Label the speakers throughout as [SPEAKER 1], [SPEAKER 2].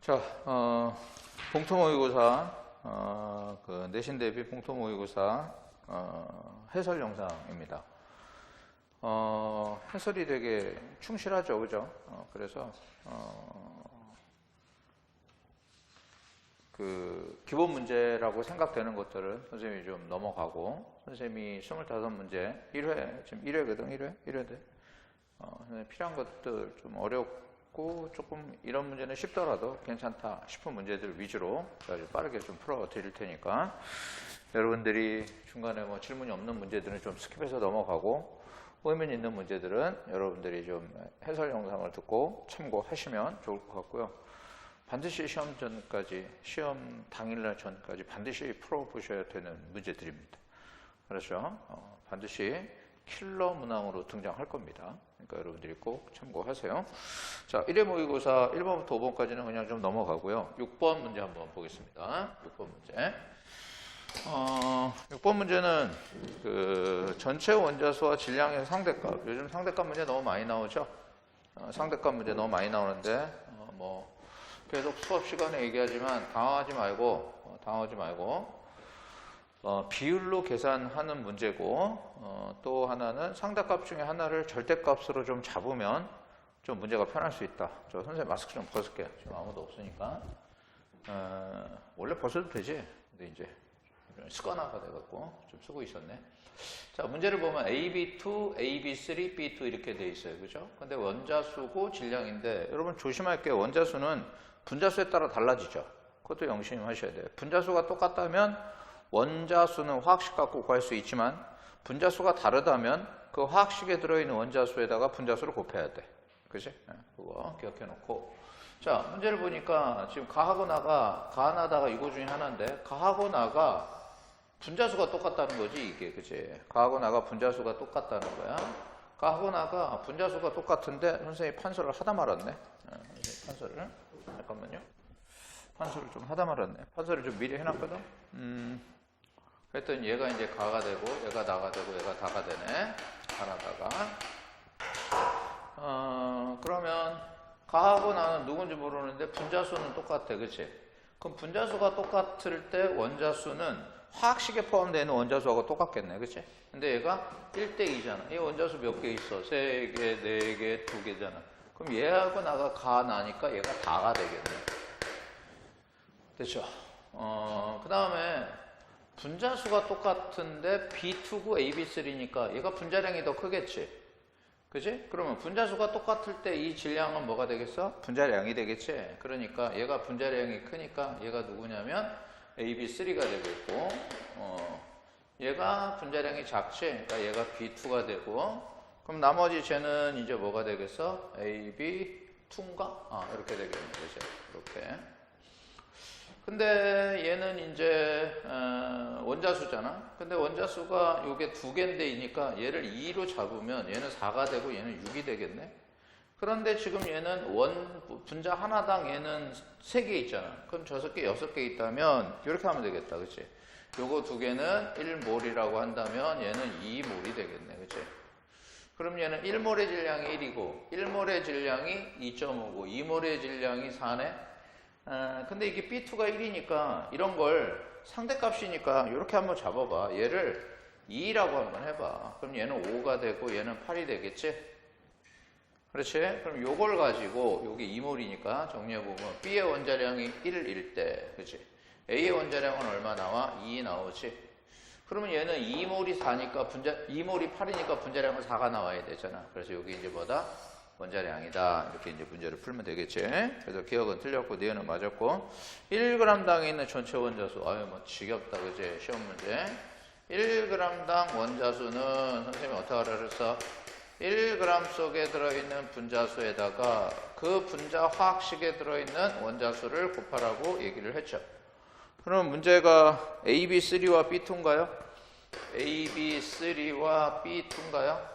[SPEAKER 1] 자, 봉투모의고사, 그 내신 대비 봉투모의고사 해설 영상입니다. 해설이 되게 충실하죠, 그죠? 그래서 그 기본 문제라고 생각되는 것들은 선생님이 좀 넘어가고, 선생님이 25문제 1회, 지금 1회거든, 1회 돼. 필요한 것들 좀 어렵고 조금 이런 문제는 쉽더라도 괜찮다 싶은 문제들 위주로 아주 빠르게 좀 풀어 드릴 테니까, 여러분들이 중간에 뭐 질문이 없는 문제들은 좀 스킵해서 넘어가고, 의미 있는 문제들은 여러분들이 좀 해설 영상을 듣고 참고하시면 좋을 것 같고요. 반드시 시험 전까지, 시험 당일날 전까지 반드시 풀어보셔야 되는 문제들입니다. 그렇죠? 반드시 킬러 문항으로 등장할 겁니다. 그러니까 여러분들이 꼭 참고하세요. 자, 1회 모의고사 1번부터 5번까지는 그냥 좀 넘어가고요. 6번 문제 한번 보겠습니다. 6번 문제. 6번 문제는 그 전체 원자수와 질량의 상대값. 요즘 상대값 문제 너무 많이 나오죠? 상대값 문제 너무 많이 나오는데, 뭐 계속 수업 시간에 얘기하지만 당황하지 말고, 비율로 계산하는 문제고, 또 하나는 상대값 중에 하나를 절대값으로 좀 잡으면 좀 문제가 편할 수 있다. 저 선생님 마스크 좀 벗을게요. 지금 아무도 없으니까. 원래 벗어도 되지. 근데 이제 습관화가 돼갖고 좀 쓰고 있었네. 자, 문제를 보면 AB2, AB3, B2 이렇게 돼 있어요. 그죠? 근데 원자수고 질량인데, 여러분 조심할 게, 원자수는 분자수에 따라 달라지죠. 그것도 명심하셔야 돼요. 분자수가 똑같다면 원자수는 화학식 갖고 구할 수 있지만, 분자수가 다르다면 그 화학식에 들어있는 원자수에다가 분자수를 곱해야 돼. 그치? 그거 기억해 놓고. 자, 문제를 보니까 지금 가하고 나가, 가하나다가 이거 중에 하나인데, 가하고 나가 분자수가 똑같다는 거지, 이게. 그치? 가하고 나가 분자수가 똑같다는 거야. 가하고 나가 분자수가 똑같은데, 선생님이 판서를 하다 말았네. 판서를. 잠깐만요. 판서를 좀 하다 말았네. 판서를 좀 미리 해놨거든? 그랬더니 얘가 이제 가가 되고, 얘가 나가 되고, 얘가 다가 되네. 가나다가. 그러면 가하고 나는 누군지 모르는데 분자수는 똑같아. 그치? 그럼 분자수가 똑같을 때 원자수는 화학식에 포함되어 있는 원자수하고 똑같겠네. 그치? 근데 얘가 1대2잖아. 이 원자수 몇 개 있어? 3개, 4개, 2개잖아. 그럼 얘하고 나가 가 나니까 얘가 다가 되겠네. 됐죠? 그 다음에 분자수가 똑같은데 B2고 AB3니까 얘가 분자량이 더 크겠지? 그지? 그러면 분자수가 똑같을 때 이 질량은 뭐가 되겠어? 분자량이 되겠지? 그러니까 얘가 분자량이 크니까 얘가 누구냐면 AB3가 되겠고, 얘가 분자량이 작지? 그러니까 얘가 B2가 되고, 그럼 나머지 쟤는 이제 뭐가 되겠어? AB2인가? 이렇게 되겠네. 그죠? 이렇게. 근데 얘는 이제 원자수잖아. 근데 원자수가 요게 2개인데이니까 얘를 2로 잡으면 얘는 4가 되고 얘는 6이 되겠네. 그런데 지금 얘는 분자 하나당 얘는 3개 있잖아. 그럼 5개, 6개 있다면 이렇게 하면 되겠다. 그치? 요거 2개는 1몰이라고 한다면 얘는 2몰이 되겠네. 그치? 그럼 얘는 1몰의 질량이 1이고 1몰의 질량이 2.5고 2몰의 질량이 4네. 근데 이게 B2가 1이니까 이런 걸 상대값이니까 이렇게 한번 잡아봐. 얘를 2라고 한번 해봐. 그럼 얘는 5가 되고 얘는 8이 되겠지? 그렇지? 그럼 요걸 가지고 요게 2몰이니까 정리해보면 B의 원자량이 1일 때, 그치? A의 원자량은 얼마 나와? 2 나오지? 그러면 얘는 2몰이 4니까 2몰이 8이니까 분자량은 4가 나와야 되잖아. 그래서 여기 이제 뭐다? 원자량이다. 이렇게 이제 문제를 풀면 되겠지. 그래서 기억은 틀렸고 니은은 맞았고, 1g당에 있는 전체 원자수. 뭐 지겹다, 그지? 시험 문제. 1g당 원자수는 선생님이 어떻게 하라 그랬어? 1g 속에 들어있는 분자수에다가 그 분자 화학식에 들어있는 원자수를 곱하라고 얘기를 했죠. 그럼 문제가 AB3와 B2인가요? AB3와 B2인가요?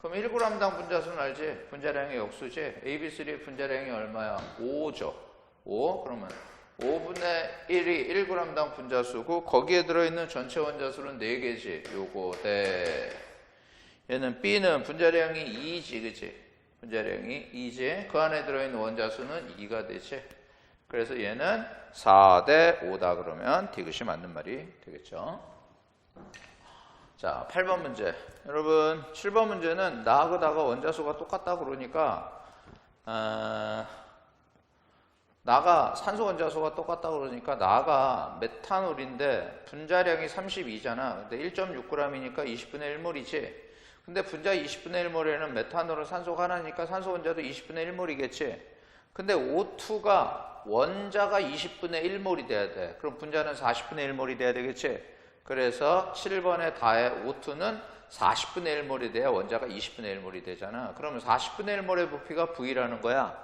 [SPEAKER 1] 그럼 1g당 분자수는 알지? 분자량의 역수지? AB3의 분자량이 얼마야? 5죠. 5? 그러면 5분의 1이 1g당 분자수고, 거기에 들어있는 전체 원자수는 4개지. 요거 네. 얘는 B는 분자량이 2지. 그치? 분자량이 2지. 그 안에 들어있는 원자수는 2가 되지. 그래서 얘는 4대 5다 그러면 디귿이 맞는 말이 되겠죠. 자, 8번 문제. 여러분, 7번 문제는 나하고 나가 원자수가 똑같다 그러니까 나가 산소 원자수가 똑같다 그러니까 나가 메탄올인데 분자량이 32잖아. 근데 1.6g이니까 20분의 1몰이지. 근데 분자 20분의 1몰에는 메탄올은 산소가 하나니까 산소 원자도 20분의 1몰이겠지. 근데 O2가 원자가 20분의 1몰이 돼야 돼. 그럼 분자는 40분의 1몰이 돼야 되겠지. 그래서 7번에 다의 O2는 40분의 1몰이 돼야 원자가 20분의 1몰이 되잖아. 그러면 40분의 1몰의 부피가 V라는 거야.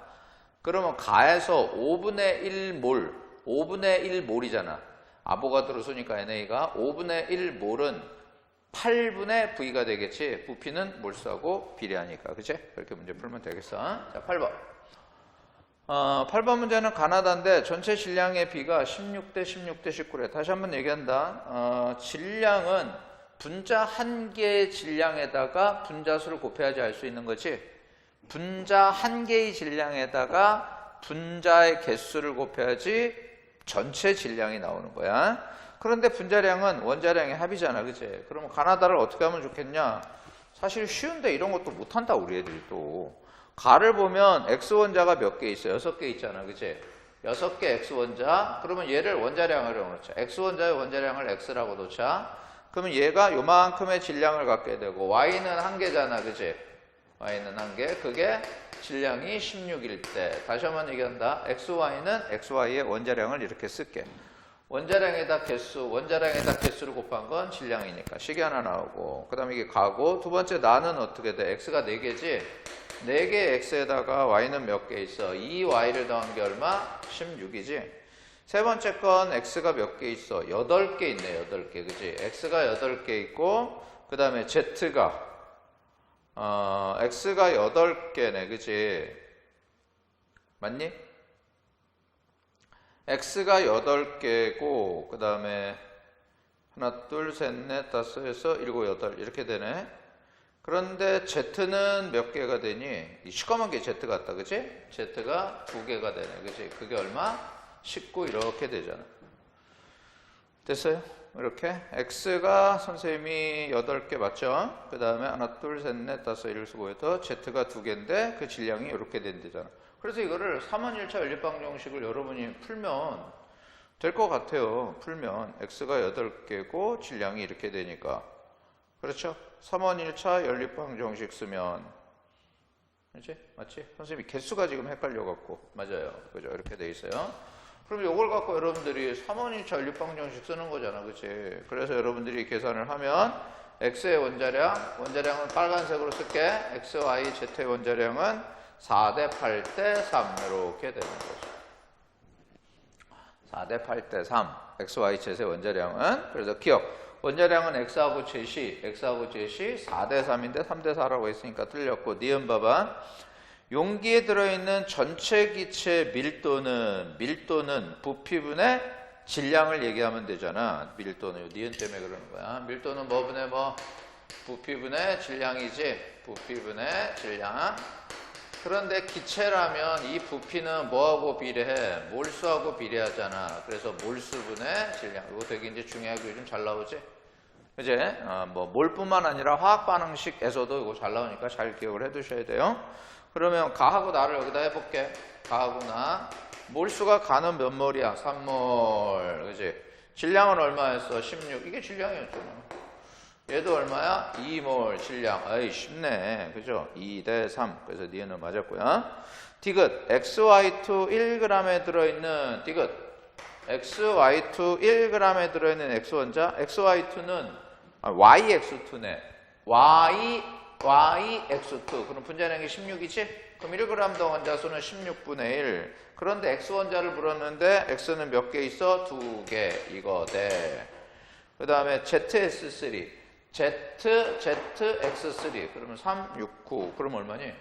[SPEAKER 1] 그러면 가에서 5분의 1몰, 5분의 1몰이잖아. 아보가드로 수니까 NA가 5분의 1몰은 8분의 V가 되겠지. 부피는 몰수하고 비례하니까. 그치? 그렇게 문제 풀면 되겠어. 자, 8번. 8번 문제는 가나다인데 전체 질량의 비가 16대 16대 19래. 다시 한번 얘기한다. 질량은 분자 한 개의 질량에다가 분자수를 곱해야지 알 수 있는 거지. 분자 한 개의 질량에다가 분자의 개수를 곱해야지 전체 질량이 나오는 거야. 그런데 분자량은 원자량의 합이잖아. 그치? 그러면 가나다를 어떻게 하면 좋겠냐? 사실 쉬운데 이런 것도 못한다 우리 애들이 또. 가를 보면 X원자가 몇 개 있어? 6개 있잖아. 그치? 6개 X원자. 그러면 얘를 원자량으로 놓자. X원자의 원자량을 X라고 놓자. 그러면 얘가 요만큼의 질량을 갖게 되고 Y는 한 개잖아. 그치? Y는 한 개. 그게 질량이 16일 때. 다시 한번 얘기한다. XY는 XY의 원자량을 이렇게 쓸게. 원자량에다 개수, 원자량에다 개수를 곱한 건 질량이니까 식이 하나 나오고, 그 다음에 이게 가고, 두 번째 나는 어떻게 돼? X가 4개지? 4개 X에다가 Y는 몇 개 있어? 2Y를 더한 게 얼마? 16이지? 세 번째 건 X가 몇 개 있어? 8개 있네, 8개. 그지? X가 8개 있고, 그 다음에 Z가, X가 8개네. 그지? 맞니? X가 8개고, 그 다음에 하나, 둘, 셋, 넷, 다섯, 여섯, 일곱, 여덟 이렇게 되네. 그런데 Z는 몇 개가 되니? 이 시커먼 게 Z 같다. 그치? Z가 2개가 되네. 그치? 그게 얼마? 19 이렇게 되잖아. 됐어요? 이렇게 X가 선생님이 8개 맞죠? 그 다음에 하나, 둘, 셋, 넷, 다섯, 일곱, 여덟 Z가 2개인데 그 질량이 이렇게 된대잖아. 그래서 이거를 3원 1차 연립방정식을 여러분이 풀면 될 것 같아요. 풀면 X가 8개고 질량이 이렇게 되니까. 그렇죠? 3원 1차 연립방정식 쓰면 그렇지? 맞지? 선생님이 개수가 지금 헷갈려갖고 맞아요. 그죠? 이렇게 돼 있어요. 그럼 이걸 갖고 여러분들이 3원 1차 연립방정식 쓰는 거잖아. 그치? 그래서 여러분들이 계산을 하면 X의 원자량은 빨간색으로 쓸게. X, Y, Z의 원자량은 4대 8대 3 이렇게 되는 거죠. 4대 8대 3 X, Y, Z의 원자량은 그래서 기억 원자량은 X하고 Z이 4대 3인데 3대 4라고 했으니까 틀렸고 니은 봐봐. 용기에 들어있는 전체 기체 밀도는 부피분의 질량을 얘기하면 되잖아. 밀도는 니은 때문에 그러는 거야. 밀도는 뭐분의 뭐 부피분의 질량이지. 부피분의 질량. 그런데 기체라면 이 부피는 뭐하고 비례해? 몰수하고 비례하잖아. 그래서 몰수분의 질량. 이거 되게 이제 중요하게 요즘 잘 나오지? 그지? 뭐 몰뿐만 아니라 화학 반응식에서도 이거 잘 나오니까 잘 기억을 해 두셔야 돼요. 그러면 가하고 나를 여기다 해볼게. 가하고 나. 몰수가 가는 몇 몰이야? 3몰. 그지? 질량은 얼마였어? 16. 이게 질량이었잖아. 얘도 얼마야? 2몰 질량. 아이 쉽네. 그죠? 2대 3. 그래서 니은은 맞았고요. 디귿 XY2 1g에 들어있는 디귿 XY2 1g에 들어있는 X원자 XY2는 YX2네. YX2. 그럼 분자량이 16이지? 그럼 1g 더 원자수는 16분의 1. 그런데 X원자를 물었는데 X는 몇 개 있어? 2개. 이거 돼. 그 다음에 ZS3. ZX3 그러면 3, 6, 9 그럼 얼마니?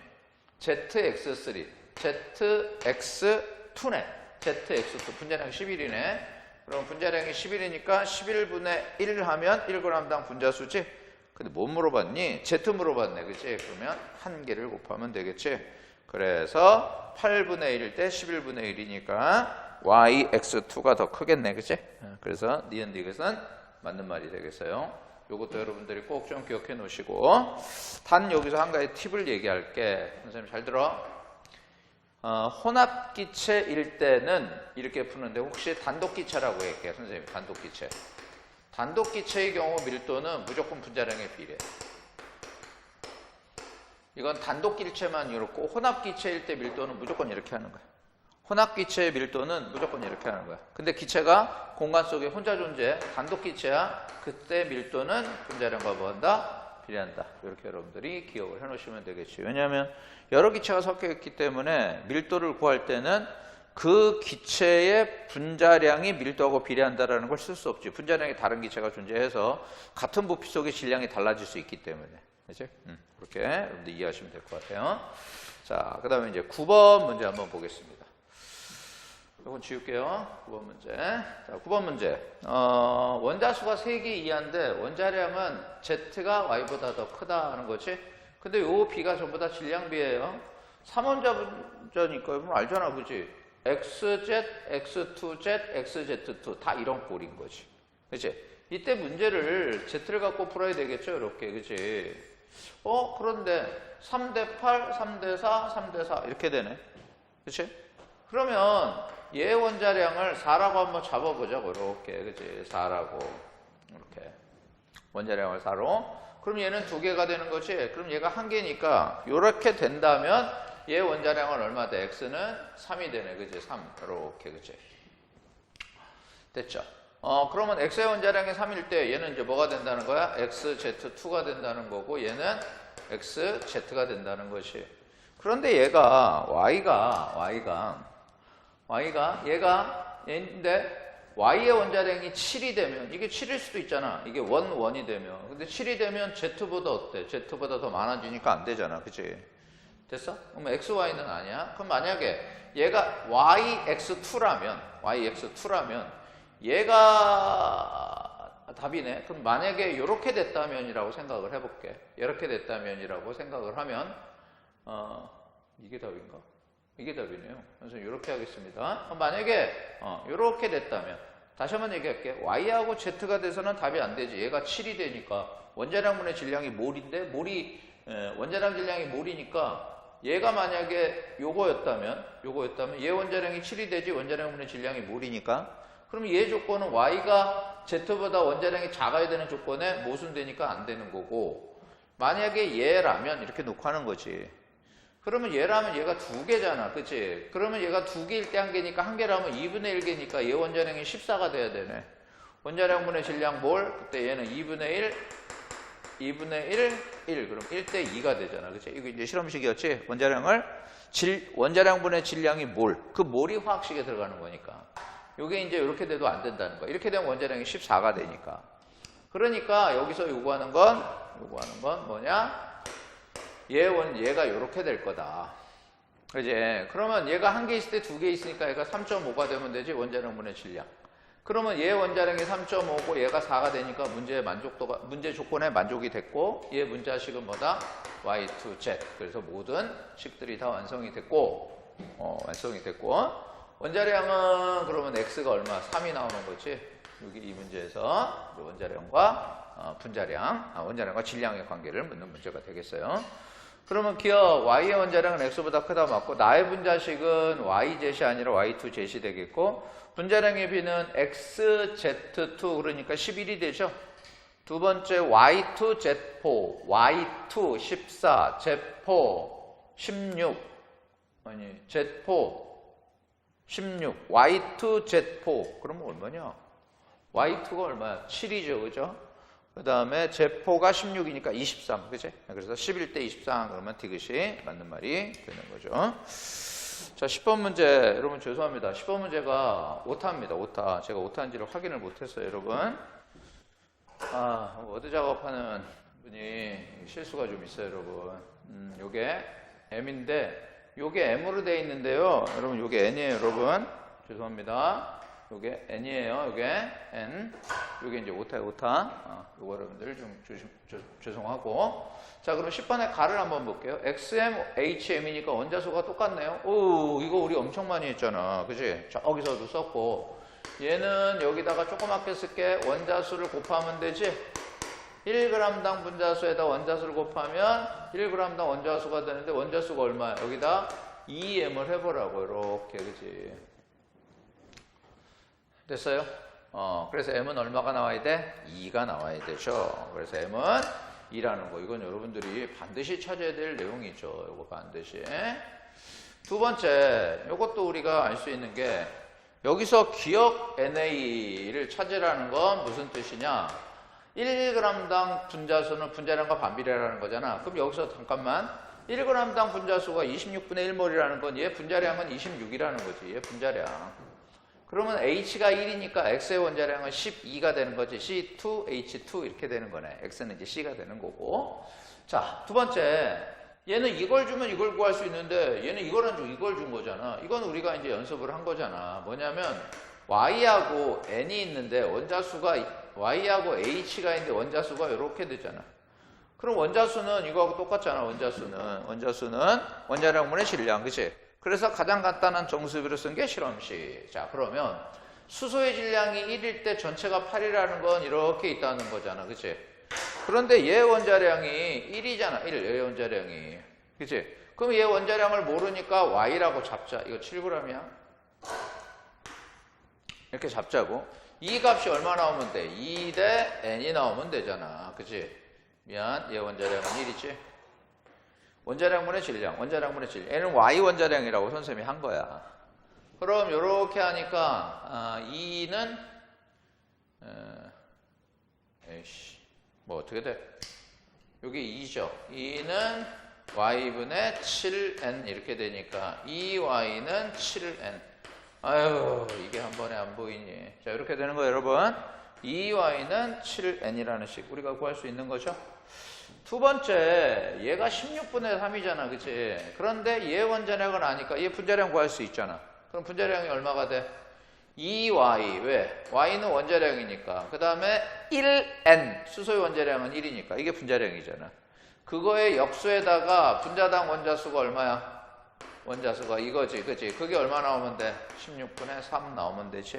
[SPEAKER 1] ZX3 ZX2네. ZX2 분자량이 11이네. 그럼 분자량이 11이니까 11분의 1 하면 1g당 분자수지? 근데 뭐 물어봤니? Z 물어봤네. 그치? 그러면 한 개를 곱하면 되겠지? 그래서 8분의 1 대 11분의 1이니까 yx2가 더 크겠네, 그치? 그래서 니은 이것은 맞는 말이 되겠어요. 요것도 여러분들이 꼭 좀 기억해 놓으시고, 단 여기서 한 가지 팁을 얘기할게. 선생님 잘 들어. 혼합기체일 때는 이렇게 푸는데, 혹시 단독기체라고 할게요. 선생님, 단독기체. 단독기체의 경우 밀도는 무조건 분자량에 비례해. 이건 단독기체만 이렇고, 혼합기체일 때 밀도는 무조건 이렇게 하는 거야. 혼합기체의 밀도는 무조건 이렇게 하는 거야. 근데 기체가 공간 속에 혼자 존재해. 단독기체야. 그때 밀도는 분자량과 뭐한다? 비례한다. 이렇게 여러분들이 기억을 해놓으시면 되겠죠. 왜냐하면 여러 기체가 섞여 있기 때문에 밀도를 구할 때는 그 기체의 분자량이 밀도하고 비례한다라는 걸 쓸 수 없지. 분자량이 다른 기체가 존재해서 같은 부피 속의 질량이 달라질 수 있기 때문에. 그렇지? 그렇게 여러분들 이해하시면 될 것 같아요. 자, 그 다음에 이제 9번 문제 한번 보겠습니다. 이건 지울게요. 9번 문제. 자, 9번 문제. 원자수가 3개 이하인데 원자량은 Z가 Y보다 더 크다는 거지. 근데 요 B가 전부 다 질량비예요. 3원자니까 그럼 알잖아, 그지? XZ, X2Z, XZ2 다 이런 꼴인 거지. 그치? 이때 문제를 Z를 갖고 풀어야 되겠죠, 이렇게. 그치? 그런데 3대8, 3대4, 3대4 이렇게 되네. 그치? 그러면 얘 원자량을 4라고 한번 잡아보자고, 이렇게. 그치? 4라고. 이렇게. 원자량을 4로. 그럼 얘는 2개가 되는 거지? 그럼 얘가 1개니까, 이렇게 된다면 얘 원자량은 얼마 돼? X는 3이 되네. 그치? 3. 이렇게. 그치? 됐죠? 그러면 X의 원자량이 3일 때 얘는 이제 뭐가 된다는 거야? XZ2가 된다는 거고, 얘는 XZ가 된다는 것이. 그런데 얘가, 얘인데, Y의 원자량이 7이 되면, 이게 7일 수도 있잖아. 이게 1이 되면. 근데 7이 되면 Z보다 어때? Z보다 더 많아지니까 안 되잖아. 그치? 됐어? 그럼 XY는 아니야? 그럼 만약에 얘가 YX2라면, 얘가 답이네. 그럼 만약에 이렇게 됐다면이라고 생각을 해볼게. 이렇게 됐다면이라고 생각을 하면, 이게 답인가? 이게 답이네요. 그래서 이렇게 하겠습니다. 만약에 이렇게 됐다면, 다시 한번 얘기할게. Y하고 Z가 돼서는 답이 안 되지. 얘가 7이 되니까 원자량분의 질량이 몰인데, 원자량 질량이 몰이니까 얘가 만약에 요거였다면 얘 원자량이 7이 되지, 원자량분의 질량이 몰이니까. 그럼 얘 조건은 Y가 Z보다 원자량이 작아야 되는 조건에 모순되니까 안 되는 거고, 만약에 얘라면 이렇게 놓고 하는 거지. 그러면 얘라면 얘가 2개잖아. 그치? 그러면 얘가 2개일 때 1개니까 1개라면 2분의 1개니까 얘 원자량이 14가 돼야 되네. 원자량분의 질량 몰, 그때 얘는 2분의 1, 그럼 1대 2가 되잖아. 그치? 이거 이제 실험식이었지? 원자량분의 질량이 몰. 그 몰이 화학식에 들어가는 거니까. 요게 이제 이렇게 돼도 안 된다는 거야. 이렇게 되면 원자량이 14가 되니까. 그러니까 여기서 요구하는 건 뭐냐? 얘가 이렇게 될 거다. 그지? 그러면 얘가 1개 있을 때 2개 있으니까 얘가 3.5가 되면 되지, 원자량분의 질량. 그러면 얘 원자량이 3.5고 얘가 4가 되니까 문제 조건에 만족이 됐고, 얘 문자식은 뭐다? Y2Z. 그래서 모든 식들이 다 완성이 됐고, 원자량은 그러면 X가 얼마? 3이 나오는 거지. 여기 이 문제에서 원자량과 원자량과 질량의 관계를 묻는 문제가 되겠어요. 그러면 기억 Y의 원자량은 X보다 크다 맞고, 나의 분자식은 YZ이 아니라 Y2Z이 되겠고, 분자량의 B는 XZ2 그러니까 11이 되죠. 두 번째 Y2Z4, Y2 14, Z4 16, Z4 16, Y2Z4 그러면 얼마냐? Y2가 얼마야? 7이죠, 그죠? 그 다음에 Z4가 16이니까 23, 그치? 그래서 11대 23 그러면 디귿이 맞는 말이 되는 거죠. 자, 10번 문제, 여러분 죄송합니다. 10번 문제가 오타입니다, 오타. 제가 오타인지를 확인을 못했어요, 여러분. 워드 작업하는 분이 실수가 좀 있어요, 여러분. 요게 M인데, 요게 M으로 되어 있는데요. 여러분, 요게 N이에요, 여러분. 죄송합니다. 요게 n이에요. 요게 n. 요게 이제 오타예요, 오타. 요거 여러분들 좀 죄송하고. 자, 그럼 10번에 가를 한번 볼게요. xm, hm이니까 원자수가 똑같네요. 오, 이거 우리 엄청 많이 했잖아. 그치? 저기서도 썼고. 얘는 여기다가 조그맣게 쓸게. 원자수를 곱하면 되지? 1g당 분자수에다 원자수를 곱하면 1g당 원자수가 되는데 원자수가 얼마야? 여기다 2m을 해보라고. 이렇게, 그치? 됐어요? 그래서 m은 얼마가 나와야 돼? 2가 나와야 되죠. 그래서 m은 2라는 거. 이건 여러분들이 반드시 찾아야 될 내용이죠. 이거 반드시. 두 번째, 이것도 우리가 알 수 있는 게 여기서 기억 NA를 찾으라는 건 무슨 뜻이냐? 1g당 분자수는 분자량과 반비례라는 거잖아. 그럼 여기서 잠깐만 1g당 분자수가 26분의 1몰이라는 건 얘 분자량은 26이라는 거지. 얘 분자량. 그러면 H가 1이니까 X의 원자량은 12가 되는 거지. C2H2 이렇게 되는 거네. X는 이제 C가 되는 거고. 자, 두 번째. 얘는 이걸 주면 이걸 구할 수 있는데 얘는 이걸 안 주고 이걸 준 거잖아. 이건 우리가 이제 연습을 한 거잖아. 뭐냐면 Y하고 N이 있는데 원자수가 Y하고 H가 있는데 원자수가 이렇게 되잖아. 그럼 원자수는 이거하고 똑같잖아. 원자수는 원자량분의 질량. 그치? 그래서 가장 간단한 정수비로 쓴 게 실험식. 자, 그러면 수소의 질량이 1일 때 전체가 8이라는 건 이렇게 있다는 거잖아. 그치? 그런데 얘 원자량이 1이잖아. 1, 얘 원자량이. 그치? 그럼 얘 원자량을 모르니까 Y라고 잡자. 이거 7g이야. 이렇게 잡자고. 이 값이 얼마 나오면 돼? 2 대 N이 나오면 되잖아. 그치? 미안. 얘 원자량은 1이지? 원자량분의 질량. N은 Y 원자량이라고 선생님이 한 거야. 그럼 요렇게 하니까 2는 뭐 어떻게 돼? 요게 2죠. 2는 Y분의 7N 이렇게 되니까 2Y는 7N. 아유, 이게 한 번에 안 보이니. 자, 이렇게 되는 거예요, 여러분. 2Y는 7N이라는 식 우리가 구할 수 있는 거죠. 두 번째, 얘가 16분의 3이잖아. 그치? 그런데 얘 원자량을 아니까 얘 분자량 구할 수 있잖아. 그럼 분자량이 얼마가 돼? 2Y. 왜? Y는 원자량이니까. 그 다음에 1N. 수소의 원자량은 1이니까. 이게 분자량이잖아. 그거의 역수에다가 분자당 원자수가 얼마야? 원자수가 이거지. 그치? 그게 얼마 나오면 돼? 16분의 3 나오면 되지.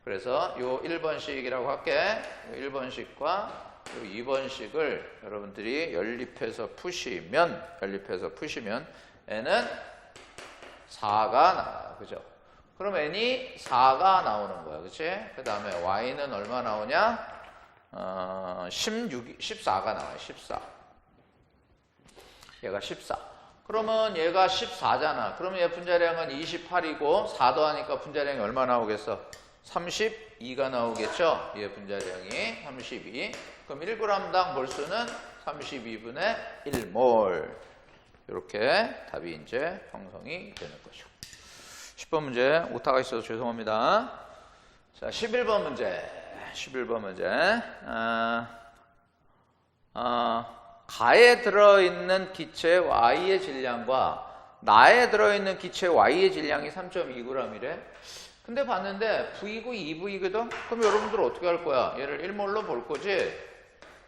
[SPEAKER 1] 그래서 요 1번식이라고 할게. 요 1번식과 2번식을 여러분들이 연립해서 푸시면 n은 4가 나와요. 그죠? 그럼 n이 4가 나오는 거야. 그치? 그 다음에 y는 얼마 나오냐? 14가 나와요. 14. 얘가 14. 그러면 얘가 14잖아. 그러면 얘 분자량은 28이고 4 더하니까 분자량이 얼마 나오겠어? 32가 나오겠죠? 얘 분자량이 32. 그럼 1g당 몰수는 32분의 1몰. 이렇게 답이 이제 형성이 되는 거죠. 10번 문제 오타가 있어서 죄송합니다. 자, 11번 문제. 가에 들어있는 기체 Y의 질량과 나에 들어있는 기체 Y의 질량이 3.2g이래. 근데 봤는데 V고 2V거든? 그럼 여러분들 어떻게 할 거야? 얘를 1몰로 볼 거지?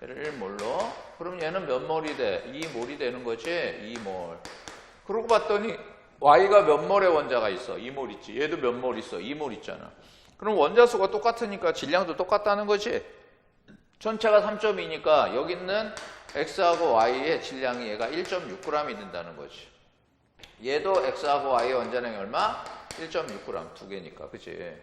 [SPEAKER 1] 얘를 1몰로. 그럼 얘는 몇 몰이 돼? 2몰이 되는 거지? 2몰. 그러고 봤더니 Y가 몇 몰의 원자가 있어? 2몰 있지. 얘도 몇 몰 있어? 2몰 있잖아. 그럼 원자수가 똑같으니까 질량도 똑같다는 거지? 전체가 3.2니까 여기 있는 X하고 Y의 질량이 얘가 1.6g이 된다는 거지. 얘도 X하고 Y의 원자량이 얼마? 1.6g 두 개니까. 그치?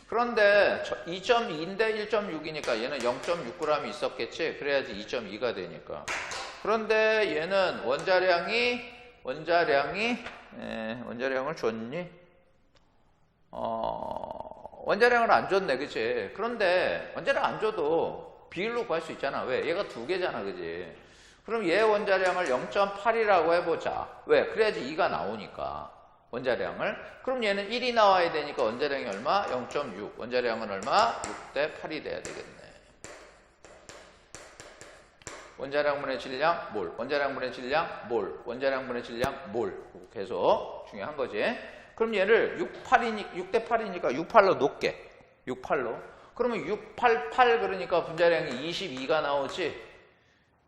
[SPEAKER 1] 그런데 2.2인데 1.6이니까 얘는 0.6g이 있었겠지? 그래야지 2.2가 되니까. 그런데 얘는 원자량을 줬니? 원자량을 안 줬네. 그치? 그런데 원자량 안 줘도 비율로 구할 수 있잖아. 왜? 얘가 두 개잖아. 그치? 그럼 얘 원자량을 0.8이라고 해보자. 왜? 그래야지 2가 나오니까. 원자량을. 그럼 얘는 1이 나와야 되니까 원자량이 얼마? 0.6. 원자량은 얼마? 6대 8이 돼야 되겠네. 원자량분의 질량, 몰. 원자량분의 질량, 몰. 원자량분의 질량, 몰. 계속 중요한 거지. 그럼 얘를 6대 8이니까 68로 놓게. 68로. 그러면 688 그러니까 분자량이 22가 나오지.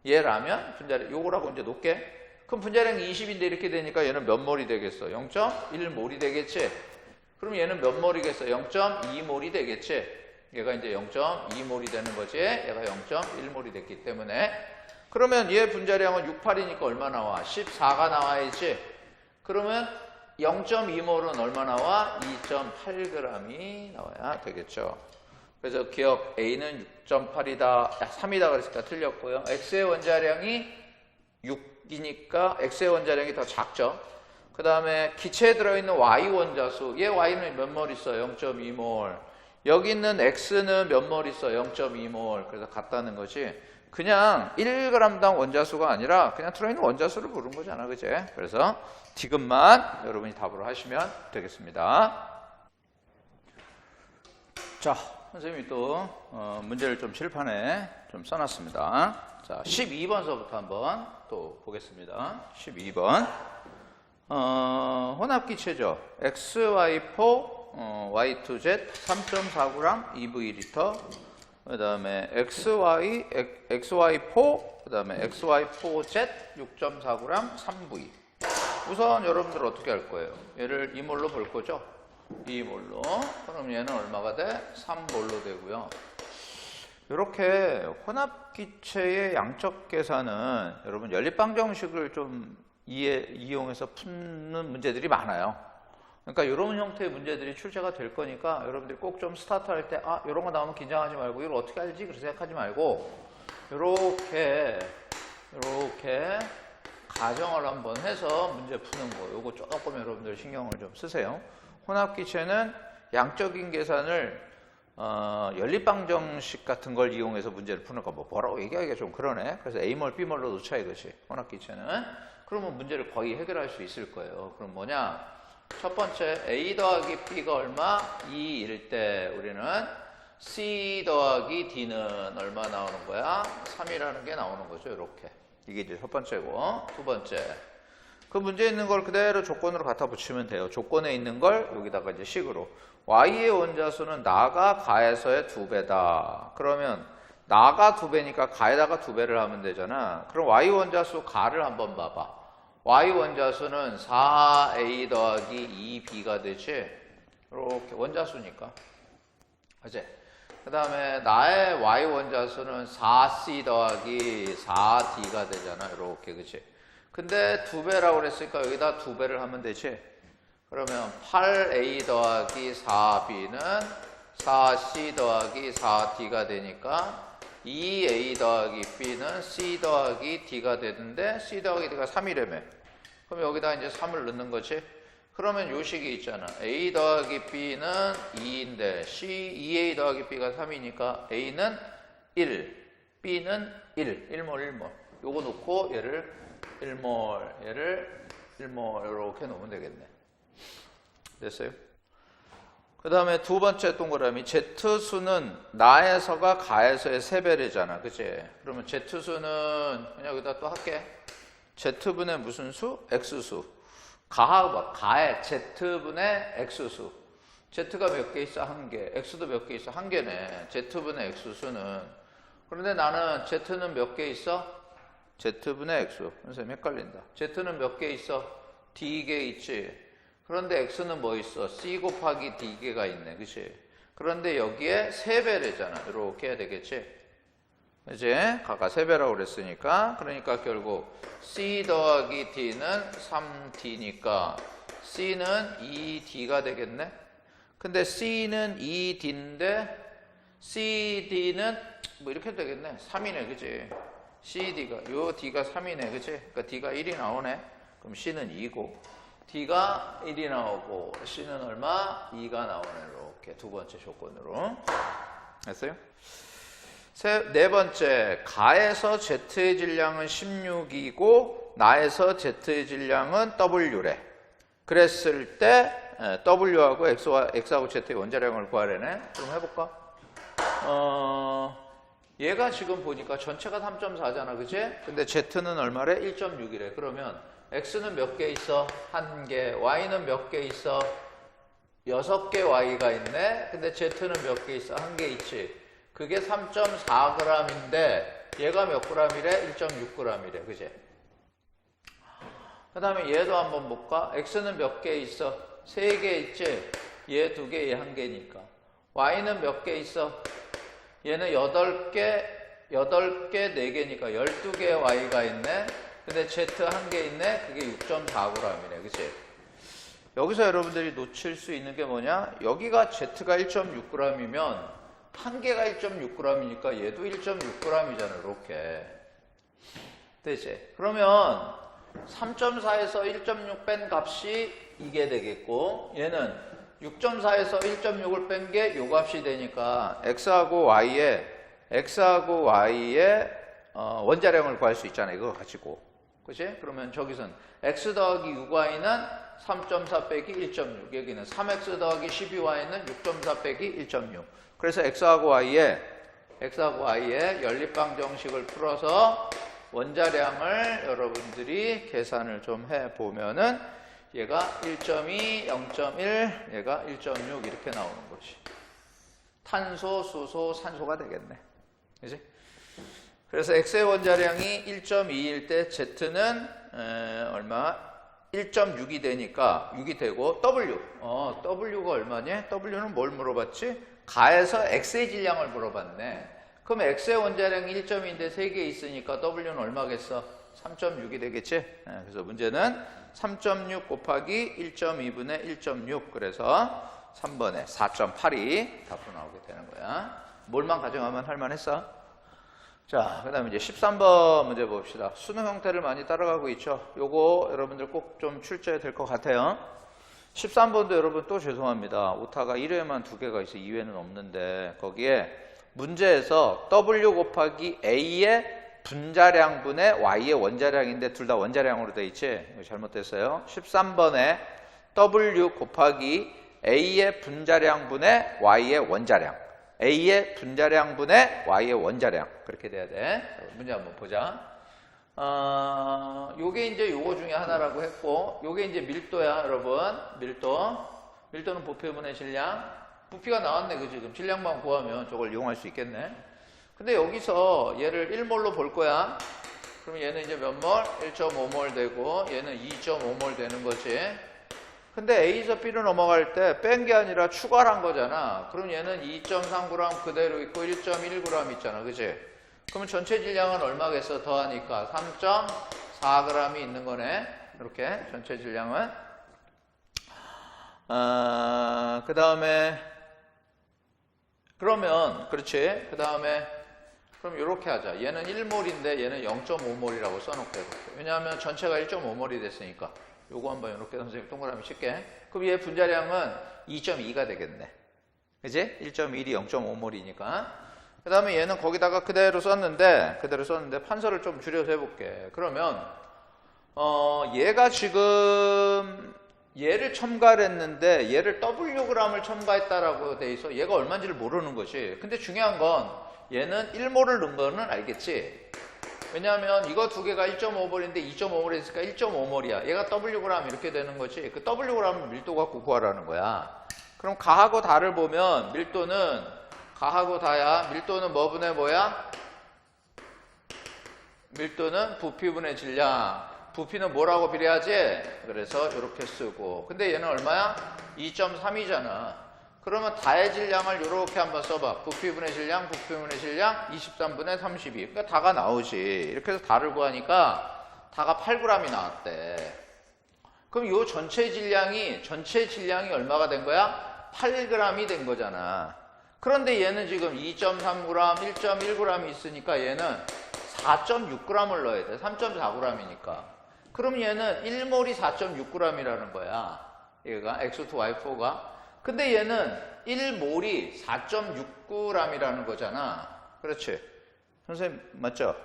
[SPEAKER 1] 얘라면 분자량 요거라고 이제 놓게. 그럼 분자량이 20인데 이렇게 되니까 얘는 몇 몰이 되겠어? 0.1몰이 되겠지. 그럼 얘는 몇 몰이겠어? 0.2몰이 되겠지. 얘가 이제 0.2몰이 되는 거지. 얘가 0.1몰이 됐기 때문에. 그러면 얘 분자량은 68이니까 얼마 나와? 14가 나와야지. 그러면 0.2몰은 얼마 나와? 2.8g이 나와야 되겠죠. 그래서 기억 A는 6.8이다, 3이다 그랬으니까 틀렸고요. X의 원자량이 6이니까 X의 원자량이 더 작죠. 그 다음에 기체에 들어있는 Y 원자수, 얘 Y는 몇 몰 있어? 0.2몰. 여기 있는 X는 몇 몰 있어? 0.2몰. 그래서 같다는 거지. 그냥 1g당 원자수가 아니라 그냥 들어있는 원자수를 부른 거잖아, 그지? 그래서 디귿만 여러분이 답으로 하시면 되겠습니다. 자, 선생님이 또 문제를 좀 칠판에 좀 써놨습니다. 자, 12번서부터 한번 또 보겠습니다. 12번. 혼합기체죠. XY4, Y2Z 3.49g EV1리터. 그 다음에 XY4, 그 다음에 XY4Z 6.49g 3V. 우선 여러분들 어떻게 할 거예요? 얘를 2몰로 볼 거죠? 2몰로. 그럼 얘는 얼마가 돼? 3몰로 되고요. 이렇게 혼합기체의 양적 계산은 여러분 연립방정식을 좀 이용해서 푸는 문제들이 많아요. 그러니까 이런 형태의 문제들이 출제가 될 거니까 여러분들이 꼭 좀 스타트 할 때 이런 거 나오면 긴장하지 말고 이걸 어떻게 알지? 그렇게 생각하지 말고 이렇게 가정을 한번 해서 문제 푸는 거 요거 조금 여러분들 신경을 좀 쓰세요. 혼합기체는 양적인 계산을 연립방정식 같은 걸 이용해서 문제를 푸는 거 뭐라고 얘기하기가 좀 그러네. 그래서 A몰, B몰로 놓자 이거지. 혼합기체는. 그러면 문제를 거의 해결할 수 있을 거예요. 그럼 뭐냐? 첫 번째 A 더하기 B가 얼마? 2일 때 우리는 C 더하기 D는 얼마 나오는 거야? 3이라는 게 나오는 거죠. 이렇게. 이게 이제 첫 번째고. 두 번째. 그 문제에 있는 걸 그대로 조건으로 갖다 붙이면 돼요. 조건에 있는 걸 여기다가 이제 식으로. Y의 원자수는 나가 가에서의 2배다. 그러면 나가 2배니까 가에다가 2배를 하면 되잖아. 그럼 Y 원자수 가를 한번 봐봐. Y 원자수는 4A 더하기 2B가 되지. 이렇게 원자수니까. 그치? 그 다음에 나의 Y 원자수는 4C 더하기 4D가 되잖아. 이렇게. 그치? 근데 2배라고 그랬으니까 여기다 2배를 하면 되지. 그러면 8A 더하기 4B는 4C 더하기 4D가 되니까 2A 더하기 B는 C 더하기 D가 되는데 C 더하기 D가 3이라며. 그럼 여기다 이제 3을 넣는 거지. 그러면 요 식이 있잖아. A 더하기 B는 2인데 2A 더하기 B가 3이니까 A는 1, B는 1몰. 요거 놓고 얘를 1몰, 얘를 1몰 이렇게 놓으면 되겠네. 됐어요? 그 다음에 두 번째 동그라미 Z수는 나에서가 가에서의 3배래잖아. 그치? 그러면 Z수는 그냥 여기다 또 할게. Z분의 무슨 수? X수. 가에 Z분의 X수. Z가 몇 개 있어? 1개. X도 몇 개 있어? 1개네. Z분의 X수는. 그런데 나는 Z는 몇 개 있어? Z분의 X. 선생님 헷갈린다. Z는 몇 개 있어? D개 있지. 그런데 X는 뭐 있어? C 곱하기 D개가 있네. 그치? 그런데 여기에 3배래잖아. 이렇게 해야 되겠지? 이제 각각 3배라고 그랬으니까. 그러니까 결국 C 더하기 D는 3D니까 C는 2D가 되겠네? 근데 C는 2D인데 CD는 뭐 이렇게 해도 되겠네. 3이네. 그치? CD가, 요 D가 3이네. 그치? 그러니까 D가 1이 나오네. 그럼 C는 2고. D가 1이 나오고 C는 얼마? 2가 나오네. 이렇게 두 번째 조건으로. 됐어요? 네 번째, 가에서 Z의 질량은 16이고 나에서 Z의 질량은 W래. 그랬을 때 W하고 X하고 Z의 원자량을 구하래네. 그럼 해볼까? 얘가 지금 보니까 전체가 3.4잖아. 그치? 근데 Z는 얼마래? 1.6이래. 그러면 x는 몇 개 있어? 1개. y는 몇 개 있어? 6개 y가 있네. 근데 z는 몇 개 있어? 1개 있지. 그게 3.4g인데 얘가 몇 g이래? 1.6g이래. 그지? 그 다음에 얘도 한번 볼까? x는 몇 개 있어? 3개 있지? 얘 2개, 얘 1개니까. y는 몇 개 있어? 얘는 8개, 4개니까 12개의 y가 있네. 근데 z 1개 있네. 그게 6.4g이네. 그치? 여기서 여러분들이 놓칠 수 있는 게 뭐냐? 여기가 z가 1.6g이면 1개가 1.6g이니까 얘도 1.6g이잖아. 이렇게. 되지? 그러면 3.4에서 1.6 뺀 값이 이게 되겠고, 얘는 6.4에서 1.6을 뺀 게 요 값이 되니까 x하고 y의 원자량을 구할 수 있잖아요. 이거 가지고. 그치? 그러면 저기선 x 더하기 6y는 3.4 빼기 1.6. 여기는 3x 더하기 12y는 6.4 빼기 1.6. 그래서 x하고 y의 연립방정식을 풀어서 원자량을 여러분들이 계산을 좀 해보면은 얘가 1.2, 0.1, 얘가 1.6 이렇게 나오는 거지. 탄소, 수소, 산소가 되겠네. 그지? 그래서 X의 원자량이 1.2일 때 Z는 얼마? 1.6이 되니까 6이 되고 W. W가 얼마냐? W는 뭘 물어봤지? 가에서 X의 질량을 물어봤네. 그럼 X의 원자량이 1.2인데 3개 있으니까 W는 얼마겠어? 3.6이 되겠지? 그래서 문제는 3.6 곱하기 1.2분의 1.6. 그래서 3번에 4.8이 답으로 나오게 되는 거야. 뭘만 가정하면 할만했어? 자, 그 다음에 이제 13번 문제 봅시다. 수능 형태를 많이 따라가고 있죠. 요거 여러분들 꼭 좀 출제해야 될 것 같아요. 13번도 여러분 또 죄송합니다. 오타가 1회에만 2개가 있어. 2회는 없는데 거기에 문제에서 W 곱하기 A의 분자량분의 Y의 원자량인데 둘 다 원자량으로 돼 있지? 이거 잘못됐어요. 13번에 W 곱하기 A의 분자량분의 Y의 원자량. A의 분자량분의 Y의 원자량. 그렇게 돼야 돼. 문제 한번 보자. 요게 이제 요거 중에 하나라고 했고, 요게 이제 밀도야, 여러분. 밀도는 부피분의 질량. 부피가 나왔네, 그지? 그럼 질량만 구하면 저걸 이용할 수 있겠네. 근데 여기서 얘를 1몰로 볼 거야. 그럼 얘는 이제 몇 몰? 1.5몰 되고, 얘는 2.5몰 되는 거지. 근데 A에서 B로 넘어갈 때 뺀 게 아니라 추가를 한 거잖아. 그럼 얘는 2.3g 그대로 있고 1.1g 있잖아. 그치? 그러면 전체 질량은 얼마겠어? 더하니까 3.4g이 있는 거네. 이렇게 전체 질량은. 그 다음에 그러면 그렇지. 그 다음에 그럼 이렇게 하자. 얘는 1몰인데 얘는 0.5몰이라고 써놓고 해볼게. 왜냐하면 전체가 1.5몰이 됐으니까. 요거 한번 이렇게 선생님 동그라미 칠게. 그럼 얘 분자량은 2.2가 되겠네. 그지? 1.1이 0.5몰이니까. 그 다음에 얘는 거기다가 그대로 썼는데 판서를 좀 줄여서 해볼게. 그러면 얘가 지금 얘를 첨가를 했는데 얘를 Wg을 첨가했다라고 돼 있어. 얘가 얼마인지를 모르는 거지. 근데 중요한 건 얘는 1몰을 넣은 거는 알겠지. 왜냐하면 이거 두 개가 1.5몰인데 2.5몰 했으니까 1.5몰이야. 얘가 Wg 이렇게 되는 거지. 그 Wg 밀도 갖고 구하라는 거야. 그럼 가하고 다를 보면 밀도는 가하고 다야. 밀도는 뭐 분의 뭐야? 밀도는 부피분의 질량. 부피는 뭐라고 비례하지? 그래서 이렇게 쓰고. 근데 얘는 얼마야? 2.3이잖아. 그러면 다의 질량을 이렇게 한번 써봐. 부피분의 질량 23분의 32. 그러니까 다가 나오지. 이렇게 해서 다를 구하니까 다가 8g이 나왔대. 그럼 요 전체 질량이 얼마가 된 거야? 8g이 된 거잖아. 그런데 얘는 지금 2.3g, 1.1g이 있으니까 얘는 4.6g을 넣어야 돼. 3.4g이니까. 그럼 얘는 1몰이 4.6g이라는 거야. 얘가 X2, Y4가. 근데 얘는 1몰이 4.6g이라는 거잖아. 그렇지? 선생님 맞죠?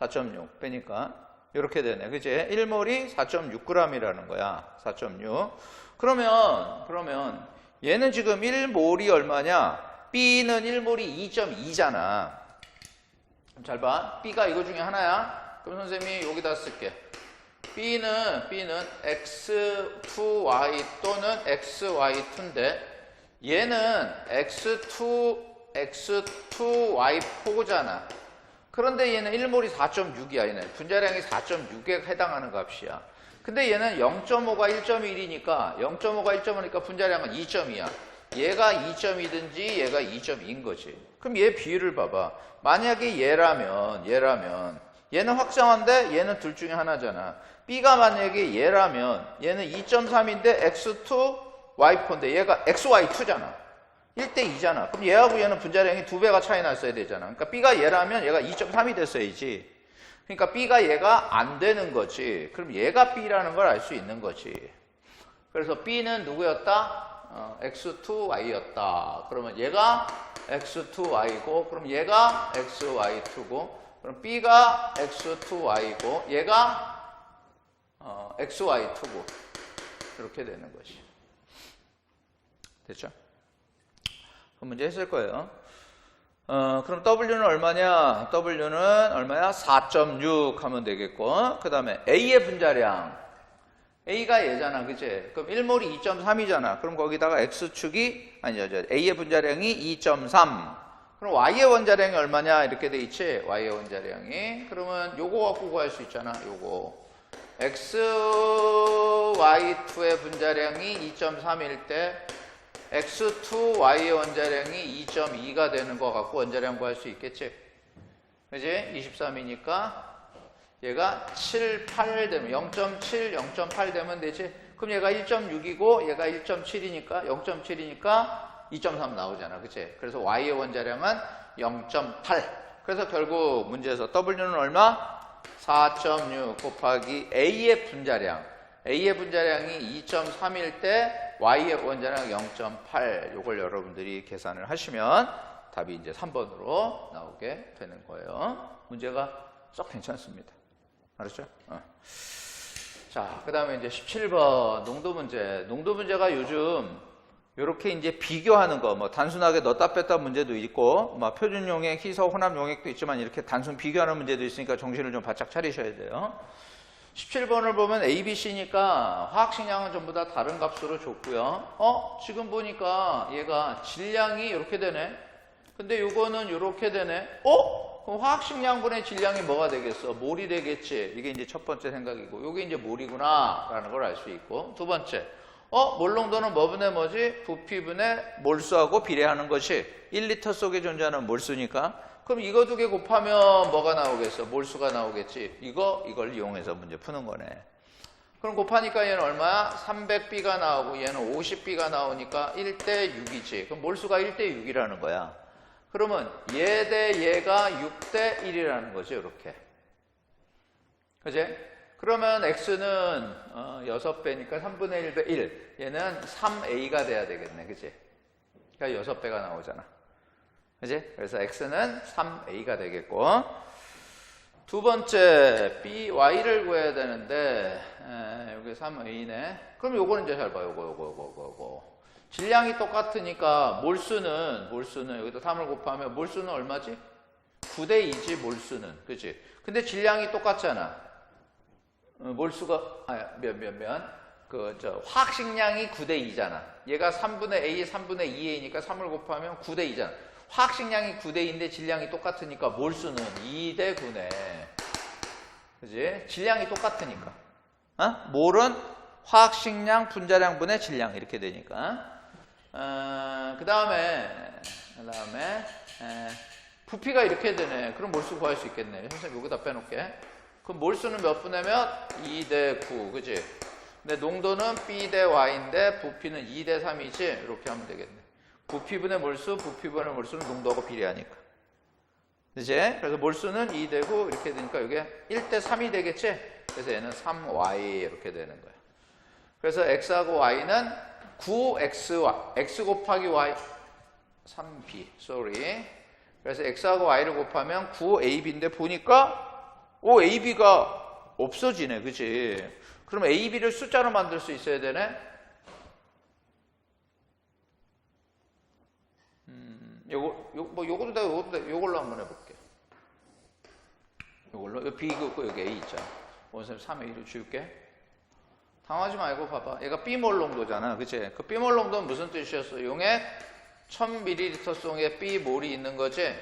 [SPEAKER 1] 4.6 빼니까 이렇게 되네. 그치? 1몰이 4.6g이라는 거야. 4.6. 그러면 얘는 지금 1몰이 얼마냐? B는 1몰이 2.2잖아. 잘 봐. B가 이거 중에 하나야. 그럼 선생님이 여기다 쓸게. B는 X2Y 또는 XY2인데 얘는 X2Y4잖아. 그런데 얘는 1몰이 4.6이야. 얘는 분자량이 4.6에 해당하는 값이야. 근데 얘는 0.5가 1.1이니까 0.5가 1.5니까 분자량은 2.2야. 얘가 2.2든지 얘가 2.2인 거지. 그럼 얘 비율을 봐봐. 만약에 얘라면 얘는 확정한데 얘는 둘 중에 하나잖아. B가 만약에 얘라면 얘는 2.3인데 X2 Y4인데 얘가 XY2잖아. 1대2잖아. 그럼 얘하고 얘는 분자량이 2배가 차이 났어야 되잖아. 그러니까 B가 얘라면 얘가 2.3이 됐어야지. 그러니까 B가 얘가 안 되는 거지. 그럼 얘가 B라는 걸 알 수 있는 거지. 그래서 B는 누구였다? X2Y였다. 그러면 얘가 X2Y고, 그럼 얘가 XY2고, 그럼 B가 X2Y고, 얘가 XY2고. 이렇게 되는 것이. 됐죠? 그 문제 했을 거예요. 그럼 W는 얼마냐? W는 얼마야? 4.6 하면 되겠고, 그 다음에 A의 분자량. A가 얘잖아, 그치? 그럼 1몰이 2.3이잖아. 그럼 거기다가 X축이, 아니죠, A의 분자량이 2.3. 그럼 Y의 원자량이 얼마냐? 이렇게 돼 있지? Y의 원자량이. 그러면 요거 갖고 구할 수 있잖아, 요거. XY2의 분자량이 2.3일 때 X2Y의 원자량이 2.2가 되는 거 갖고 원자량 구할 수 있겠지? 그지? 23이니까 얘가 7, 8 되면 0.7, 0.8 되면 되지? 그럼 얘가 1.6이고 얘가 1.7이니까 0.7이니까 2.3 나오잖아. 그치? 그래서 Y의 원자량은 0.8. 그래서 결국 문제에서 W는 얼마? 4.6 곱하기 A의 분자량. A의 분자량이 2.3일 때 Y의 원자량 0.8. 요걸 여러분들이 계산을 하시면 답이 이제 3번으로 나오게 되는 거예요. 문제가 썩 괜찮습니다. 알았죠? 자, 그 다음에 이제 17번 농도 문제. 농도 문제가 요즘 요렇게 이제 비교하는 거, 뭐 단순하게 넣었다 뺐다 문제도 있고, 뭐 표준 용액, 희석, 혼합 용액도 있지만 이렇게 단순 비교하는 문제도 있으니까 정신을 좀 바짝 차리셔야 돼요. 17번을 보면 A, B, C니까 화학식량은 전부 다 다른 값으로 줬고요. 지금 보니까 얘가 질량이 이렇게 되네. 근데 요거는 이렇게 되네. 그럼 화학식량분의 질량이 뭐가 되겠어? 몰이 되겠지. 이게 이제 첫 번째 생각이고, 요게 이제 몰이구나 라는 걸 알 수 있고, 두 번째, 몰농도는 뭐분의 뭐지? 부피분의 몰수하고 비례하는 것이 1리터 속에 존재하는 몰수니까, 그럼 이거 두 개 곱하면 뭐가 나오겠어? 몰수가 나오겠지. 이걸 이용해서 문제 푸는 거네. 그럼 곱하니까 얘는 얼마야? 300B가 나오고 얘는 50B가 나오니까 1대 6이지. 그럼 몰수가 1대 6이라는 거야. 그러면 얘 대 얘가 6대 1이라는 거죠, 이렇게. 그지? 그러면 x는 6배니까 3분의 1배 1. 얘는 3a가 돼야 되겠네, 그지? 그러니까 6배가 나오잖아. 그지? 그래서 x는 3a가 되겠고, 두 번째 by를 구해야 되는데 여기 3a네. 그럼 요거는 이제 잘 봐. 요거. 질량이 똑같으니까 몰수는 여기다 3을 곱하면 몰수는 얼마지? 9대 2지 몰수는. 그치? 근데 질량이 똑같잖아. 몰수가 화학식량이 9대 2잖아. 얘가 3분의 A, 3분의 2A니까 3을 곱하면 9대 2잖아. 화학식량이 9대 2인데 질량이 똑같으니까 몰수는 2대 9네. 그치? 질량이 똑같으니까. 몰은 화학식량 분자량분의 질량 이렇게 되니까. 그 다음에 부피가 이렇게 되네. 그럼 몰수 구할 수 있겠네. 선생님 여기다 빼놓게. 그럼 몰수는 몇 분의 몇? 2대 9, 그지? 근데 농도는 B 대 Y인데 부피는 2대 3이지? 이렇게 하면 되겠네. 부피분의 몰수, 부피분의 몰수는 농도하고 비례하니까. 그지? 그래서 몰수는 2 되고 이렇게 되니까 이게 1대 3이 되겠지? 그래서 얘는 3Y 이렇게 되는 거야. 그래서 X하고 Y는 9XY, X 곱하기 Y, 3B, sorry. 그래서 X하고 Y를 곱하면 9AB인데 보니까, AB가 없어지네, 그치? 그럼 AB를 숫자로 만들 수 있어야 되네? 요걸로 한번 해볼게. 요걸로 그럼 여기 B 있고 여기 A 있죠. 원쌤 3의 1을 지울게. 당하지 말고 봐봐. 얘가 B몰 농도잖아. 그치? 그 B몰 농도는 무슨 뜻이었어? 용액 1000ml 송에 B몰이 있는 거지?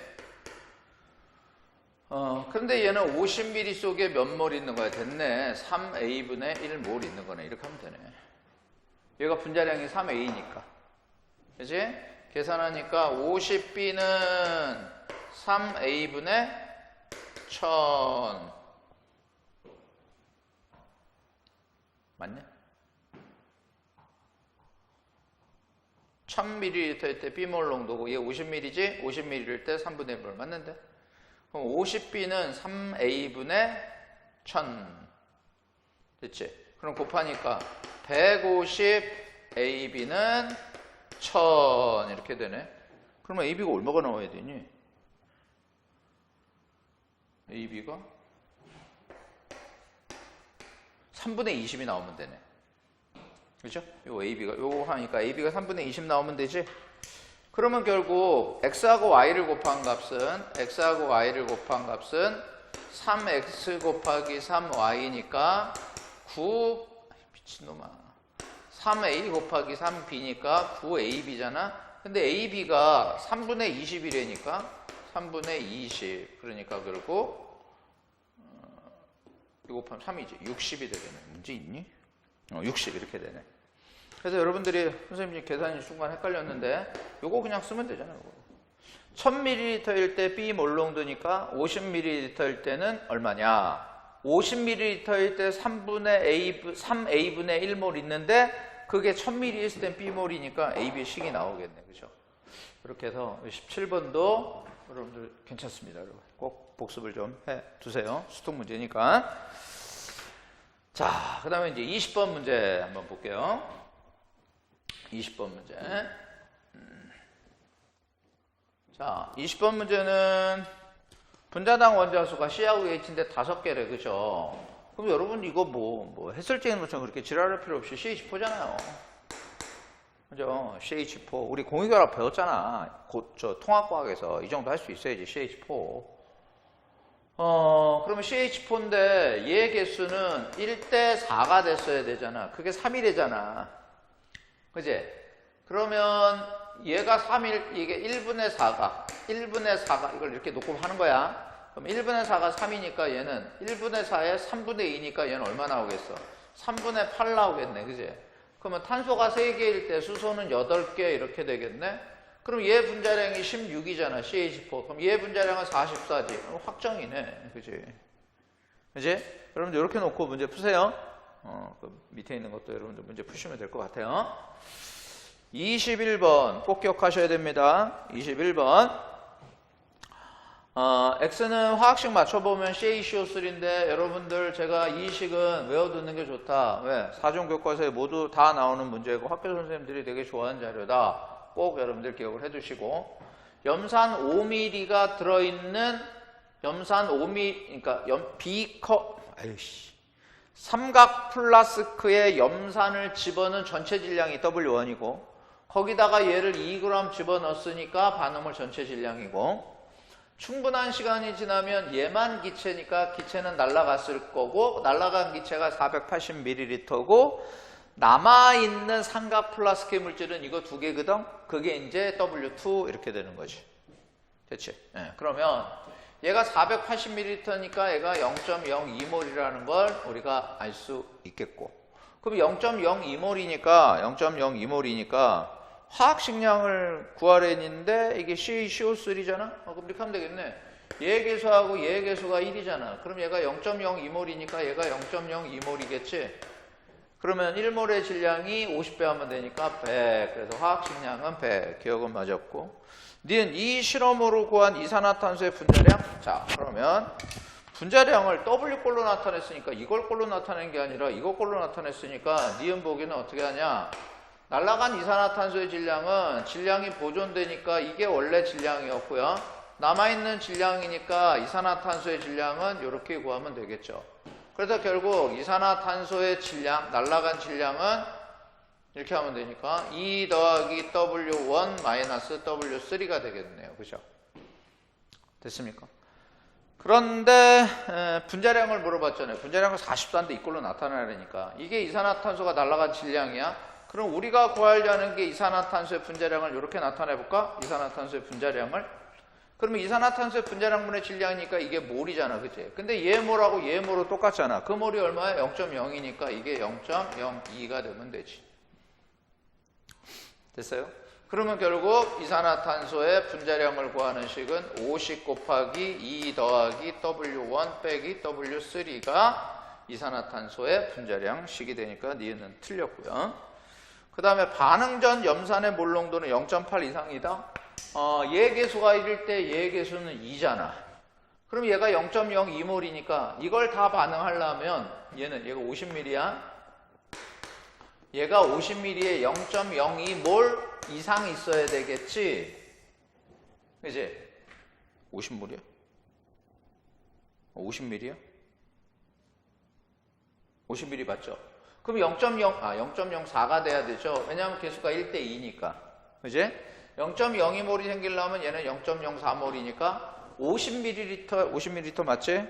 [SPEAKER 1] 근데 얘는 50ml 속에 몇 몰 있는 거야? 됐네. 3A분의 1몰 있는 거네. 이렇게 하면 되네. 얘가 분자량이 3A니까. 그치? 계산하니까 50B는 3A분의 1000. 맞냐? 1000ml일 때 B몰 농도고 얘 50ml지? 50ml일 때 3분의 1몰 맞는데? 그럼 50B는 3A분의 1000 됐지? 그럼 곱하니까 150AB는 1000 이렇게 되네. 그러면 AB가 얼마가 나와야 되니? AB가 3분의 20이 나오면 되네. 그죠? 요 AB가, 요거 하니까 AB가 3분의 20 나오면 되지? 그러면 결국 X하고 Y를 곱한 값은, X하고 Y를 곱한 값은 3X 곱하기 3Y니까 9, 미친놈아. 3A 곱하기 3B니까 9AB잖아? 근데 AB가 3분의 20이래니까 3분의 20. 그러니까 결국 이거 곱하면 3이지. 60이 되겠네. 문제 있니? 60 이렇게 되네. 그래서 여러분들이 선생님이 계산이 순간 헷갈렸는데 요거 그냥 쓰면 되잖아요. 1000ml일 때 B몰 농도니까 50ml일 때는 얼마냐? 50ml일 때 3A분의 1몰 있는데 그게 1000ml 있을 땐 B몰이니까 AB 식이 나오겠네. 그죠? 그렇게 해서 17번도 여러분들 괜찮습니다. 여러분. 꼭 복습을 좀 해 두세요. 수통 문제니까. 자, 그 다음에 이제 20번 문제 한번 볼게요. 20번 문제. 자, 20번 문제는 분자당 원자수가 C하고 H인데 5개래. 그죠? 그럼 여러분 이거 뭐 했을 적에는 그렇게 지랄할 필요 없이 CH4잖아요. 그죠? CH4. 우리 공유결합 배웠잖아. 통합과학에서 이 정도 할 수 있어야지, CH4. 그러면 CH4인데 얘 개수는 1대 4가 됐어야 되잖아. 그게 3이 되잖아. 그지? 그러면 얘가 3일, 이게 1분의 4가 이걸 이렇게 놓고 하는 거야. 그럼 1분의 4가 3이니까 얘는 1분의 4에 3분의 2니까 얘는 얼마 나오겠어? 3분의 8 나오겠네. 그지? 그러면 탄소가 3개일 때 수소는 8개 이렇게 되겠네? 그럼 얘 분자량이 16이잖아. CH4. 그럼 얘 분자량은 44지. 그럼 확정이네. 그지? 그지? 여러분들 이렇게 놓고 문제 푸세요. 그 밑에 있는 것도 여러분들 문제 푸시면 될 것 같아요. 21번 꼭 기억하셔야 됩니다. 21번. X는 화학식 맞춰보면 CaCO3인데 여러분들 제가 이 식은 외워두는 게 좋다. 왜? 사중교과서에 모두 다 나오는 문제고 학교 선생님들이 되게 좋아하는 자료다. 꼭 여러분들 기억을 해두시고 염산 5mm가 들어있는 염산 5mm 그러니까 비커 삼각 플라스크에 염산을 집어넣은 전체 질량이 W1이고 거기다가 얘를 2g 집어넣었으니까 반응물 전체 질량이고 충분한 시간이 지나면 얘만 기체니까 기체는 날아갔을 거고 날아간 기체가 480ml고 남아있는 삼각 플라스크의 물질은 이거 2개거든? 그게 이제 W2 이렇게 되는 거지. 됐지? 네, 그러면 얘가 480ml니까 얘가 0.02몰이라는 걸 우리가 알 수 있겠고 그럼 0.02몰이니까 화학식량을 구하려 했는데 이게 CaCO3잖아? 그럼 이렇게 하면 되겠네. 얘 개수하고 얘 개수가 1이잖아. 그럼 얘가 0.02몰이니까 얘가 0.02몰이겠지? 그러면 1몰의 질량이 50배 하면 되니까 100. 그래서 화학식량은 100. 기억은 맞았고. 니은 이 실험으로 구한 이산화탄소의 분자량? 자, 그러면 분자량을 W꼴로 나타냈으니까 이걸 꼴로 나타낸 게 아니라 이거 꼴로 나타냈으니까 니은 보기는 어떻게 하냐? 날아간 이산화탄소의 질량은 질량이 보존되니까 이게 원래 질량이었고요. 남아있는 질량이니까 이산화탄소의 질량은 이렇게 구하면 되겠죠. 그래서 결국 이산화탄소의 질량, 날아간 질량은 이렇게 하면 되니까 2 더하기 W1 마이너스 W3가 되겠네요. 그죠? 됐습니까? 그런데 분자량을 물어봤잖아요. 분자량은 44인데 이꼴로 나타나려니까 이게 이산화탄소가 날아간 질량이야. 그럼 우리가 구하려는 게 이산화탄소의 분자량을 이렇게 나타내볼까? 이산화탄소의 분자량을. 그러면 이산화탄소의 분자량분의 질량이니까 이게 몰이잖아, 그치? 근데 얘 몰하고 얘 몰은 똑같잖아. 그 몰이 얼마야? 0.0이니까 이게 0.02가 되면 되지. 됐어요? 그러면 결국 이산화탄소의 분자량을 구하는 식은 50 곱하기 2 더하기 W1 빼기 W3가 이산화탄소의 분자량 식이 되니까 니은 틀렸고요. 그 다음에 반응 전 염산의 몰 농도는 0.8 이상이다. 얘 계수가 1일 때 얘 계수는 2잖아. 그럼 얘가 0.02몰이니까 이걸 다 반응하려면 얘가 50ml야. 얘가 50ml에 0.02몰 이상 있어야 되겠지? 그치? 50몰이야? 50ml야? 50ml 맞죠? 그럼 0.04가 돼야 되죠? 왜냐하면 개수가 1대 2니까. 그치? 0.02몰이 생기려면 얘는 0.04몰이니까 50ml 맞지?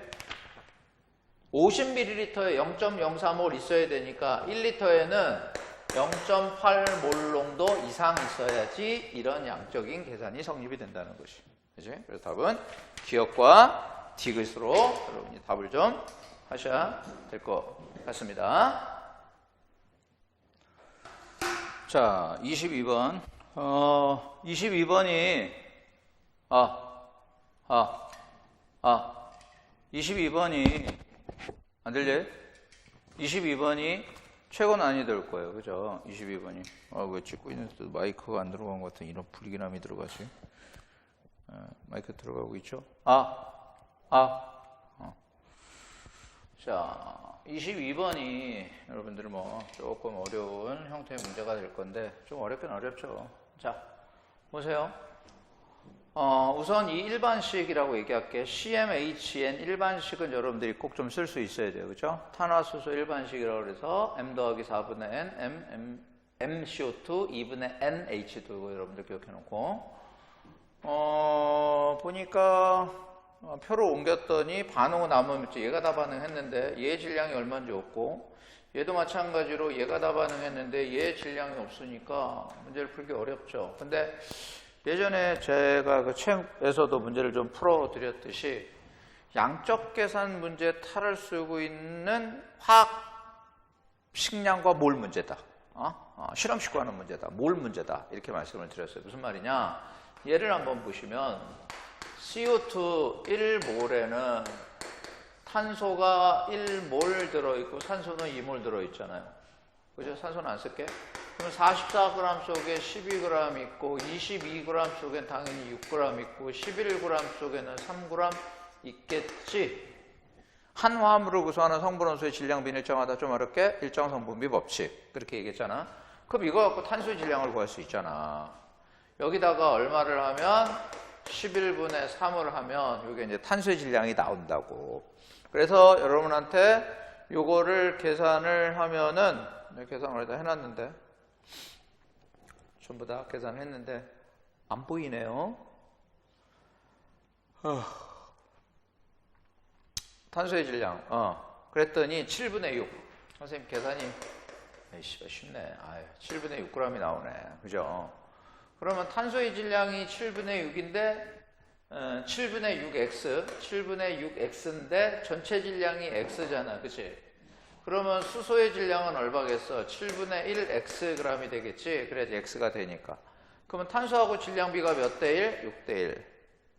[SPEAKER 1] 50ml에 0.04몰 있어야 되니까 1리터에는 0.8몰 농도 이상 있어야지 이런 양적인 계산이 성립이 된다는 것이. 그치? 그래서 답은 기억과 디귿으로 여러분이 답을 좀 하셔야 될 것 같습니다. 자, 22번. 22번이 22번이 안 들려요? 22번이 최고 난이도일 거예요. 그죠? 22번이. 왜 찍고 있는데도 마이크가 안 들어간 것 같은 이런 불길함이 들어가지? 마이크 들어가고 있죠? 자, 22번이 여러분들 조금 어려운 형태의 문제가 될 건데 좀 어렵긴 어렵죠. 자, 보세요. 우선 이 일반식이라고 얘기할게. CmHn 일반식은 여러분들이 꼭 좀 쓸 수 있어야 돼요. 그죠? 탄화수소 일반식이라고 해서 m 더하기 4분의 n, mCO2, 2분의 nH2 여러분들 기억해 놓고 보니까 표를 옮겼더니 반응은 남으면 얘가 다 반응했는데 얘 질량이 얼마인지 없고 얘도 마찬가지로 얘가 다 반응했는데 얘 질량이 없으니까 문제를 풀기 어렵죠. 근데 예전에 제가 그 책에서도 문제를 좀 풀어드렸듯이 양적 계산 문제에 탈을 쓰고 있는 화학 식량과 몰 문제다. 실험식 구하는 문제다. 몰 문제다. 이렇게 말씀을 드렸어요. 무슨 말이냐? 예를 한번 보시면 CO2 1몰에는 탄소가 1몰 들어있고 산소는 2몰 들어있잖아요. 그죠? 산소는 안 쓸게. 그러면 44g 속에 12g 있고 22g 속엔 당연히 6g 있고 11g 속에는 3g 있겠지. 한 화합물을 구성하는 성분원소의 질량 비는 일정하다. 좀 어렵게 일정 성분비 법칙 그렇게 얘기했잖아. 그럼 이거 갖고 탄소의 질량을 구할 수 있잖아. 여기다가 얼마를 하면 11분의 3을 하면 이게 이제 탄소의 질량이 나온다고. 그래서 여러분한테 요거를 계산을 하면은 계산을 다 해놨는데 전부 다 계산했는데 안 보이네요. 탄소의 질량 그랬더니 7분의 6 선생님 계산이 쉽네. 7분의 6g이 나오네. 그죠? 그러면 탄소의 질량이 7분의 6인데 7분의 6x 7분의 6x인데 전체 질량이 x잖아. 그치? 그러면 수소의 질량은 얼마겠어? 7분의 1 xg이 되겠지? 그래야지 x가 되니까. 그러면 탄소하고 질량비가 몇 대 1? 6대 1.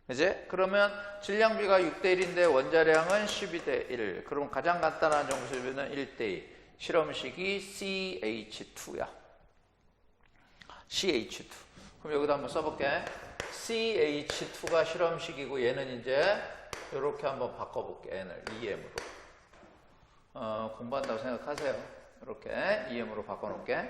[SPEAKER 1] 그치? 그러면 질량비가 6대 1인데 원자량은 12대 1. 그럼 가장 간단한 정수비는 1대 2. 실험식이 CH2야. CH2. 그럼 여기다 한번 써볼게. CH2가 실험식이고 얘는 이제 이렇게 한번 바꿔볼게. n을 EM으로. 공부한다고 생각하세요. 이렇게 EM으로 바꿔놓을게.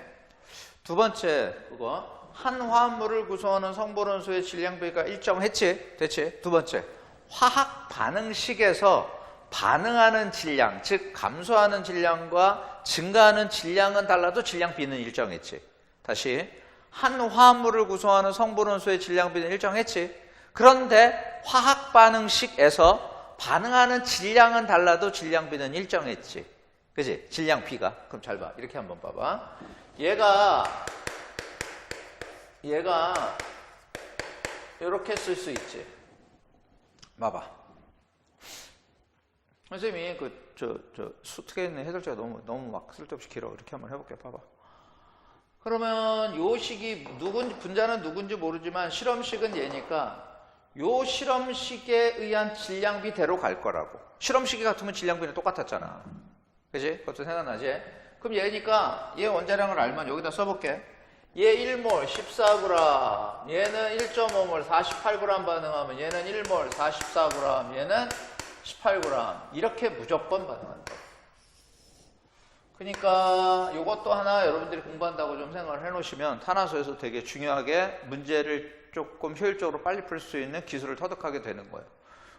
[SPEAKER 1] 두 번째 그거 한 화합물을 구성하는 성분원소의 질량비가 일정했지? 됐지? 두 번째 화학 반응식에서 반응하는 질량, 즉 감소하는 질량과 증가하는 질량은 달라도 질량비는 일정했지. 다시 한 화합물을 구성하는 성분원소의 질량비는 일정했지. 그런데 화학 반응식에서 반응하는 질량은 달라도 질량비는 일정했지. 그지? 질량비가. 그럼 잘 봐. 이렇게 한번 봐봐. 얘가 이렇게 쓸 수 있지. 봐봐. 선생님이 수특에 있는 해설제가 너무 막 쓸데없이 길어. 이렇게 한번 해볼게. 봐봐. 그러면 요 식이 분자는 누군지 모르지만 실험식은 얘니까 요 실험식에 의한 질량비대로 갈 거라고. 실험식이 같으면 질량비는 똑같았잖아. 그지? 그것도 생각나지? 그럼 얘니까 얘 원자량을 알면 여기다 써볼게. 얘 1몰 14g, 얘는 1.5몰 48g 반응하면 얘는 1몰 44g, 얘는 18g. 이렇게 무조건 반응한다. 그러니까 이것도 하나 여러분들이 공부한다고 좀 생각을 해놓으시면 탄화수에서 되게 중요하게 문제를 조금 효율적으로 빨리 풀 수 있는 기술을 터득하게 되는 거예요.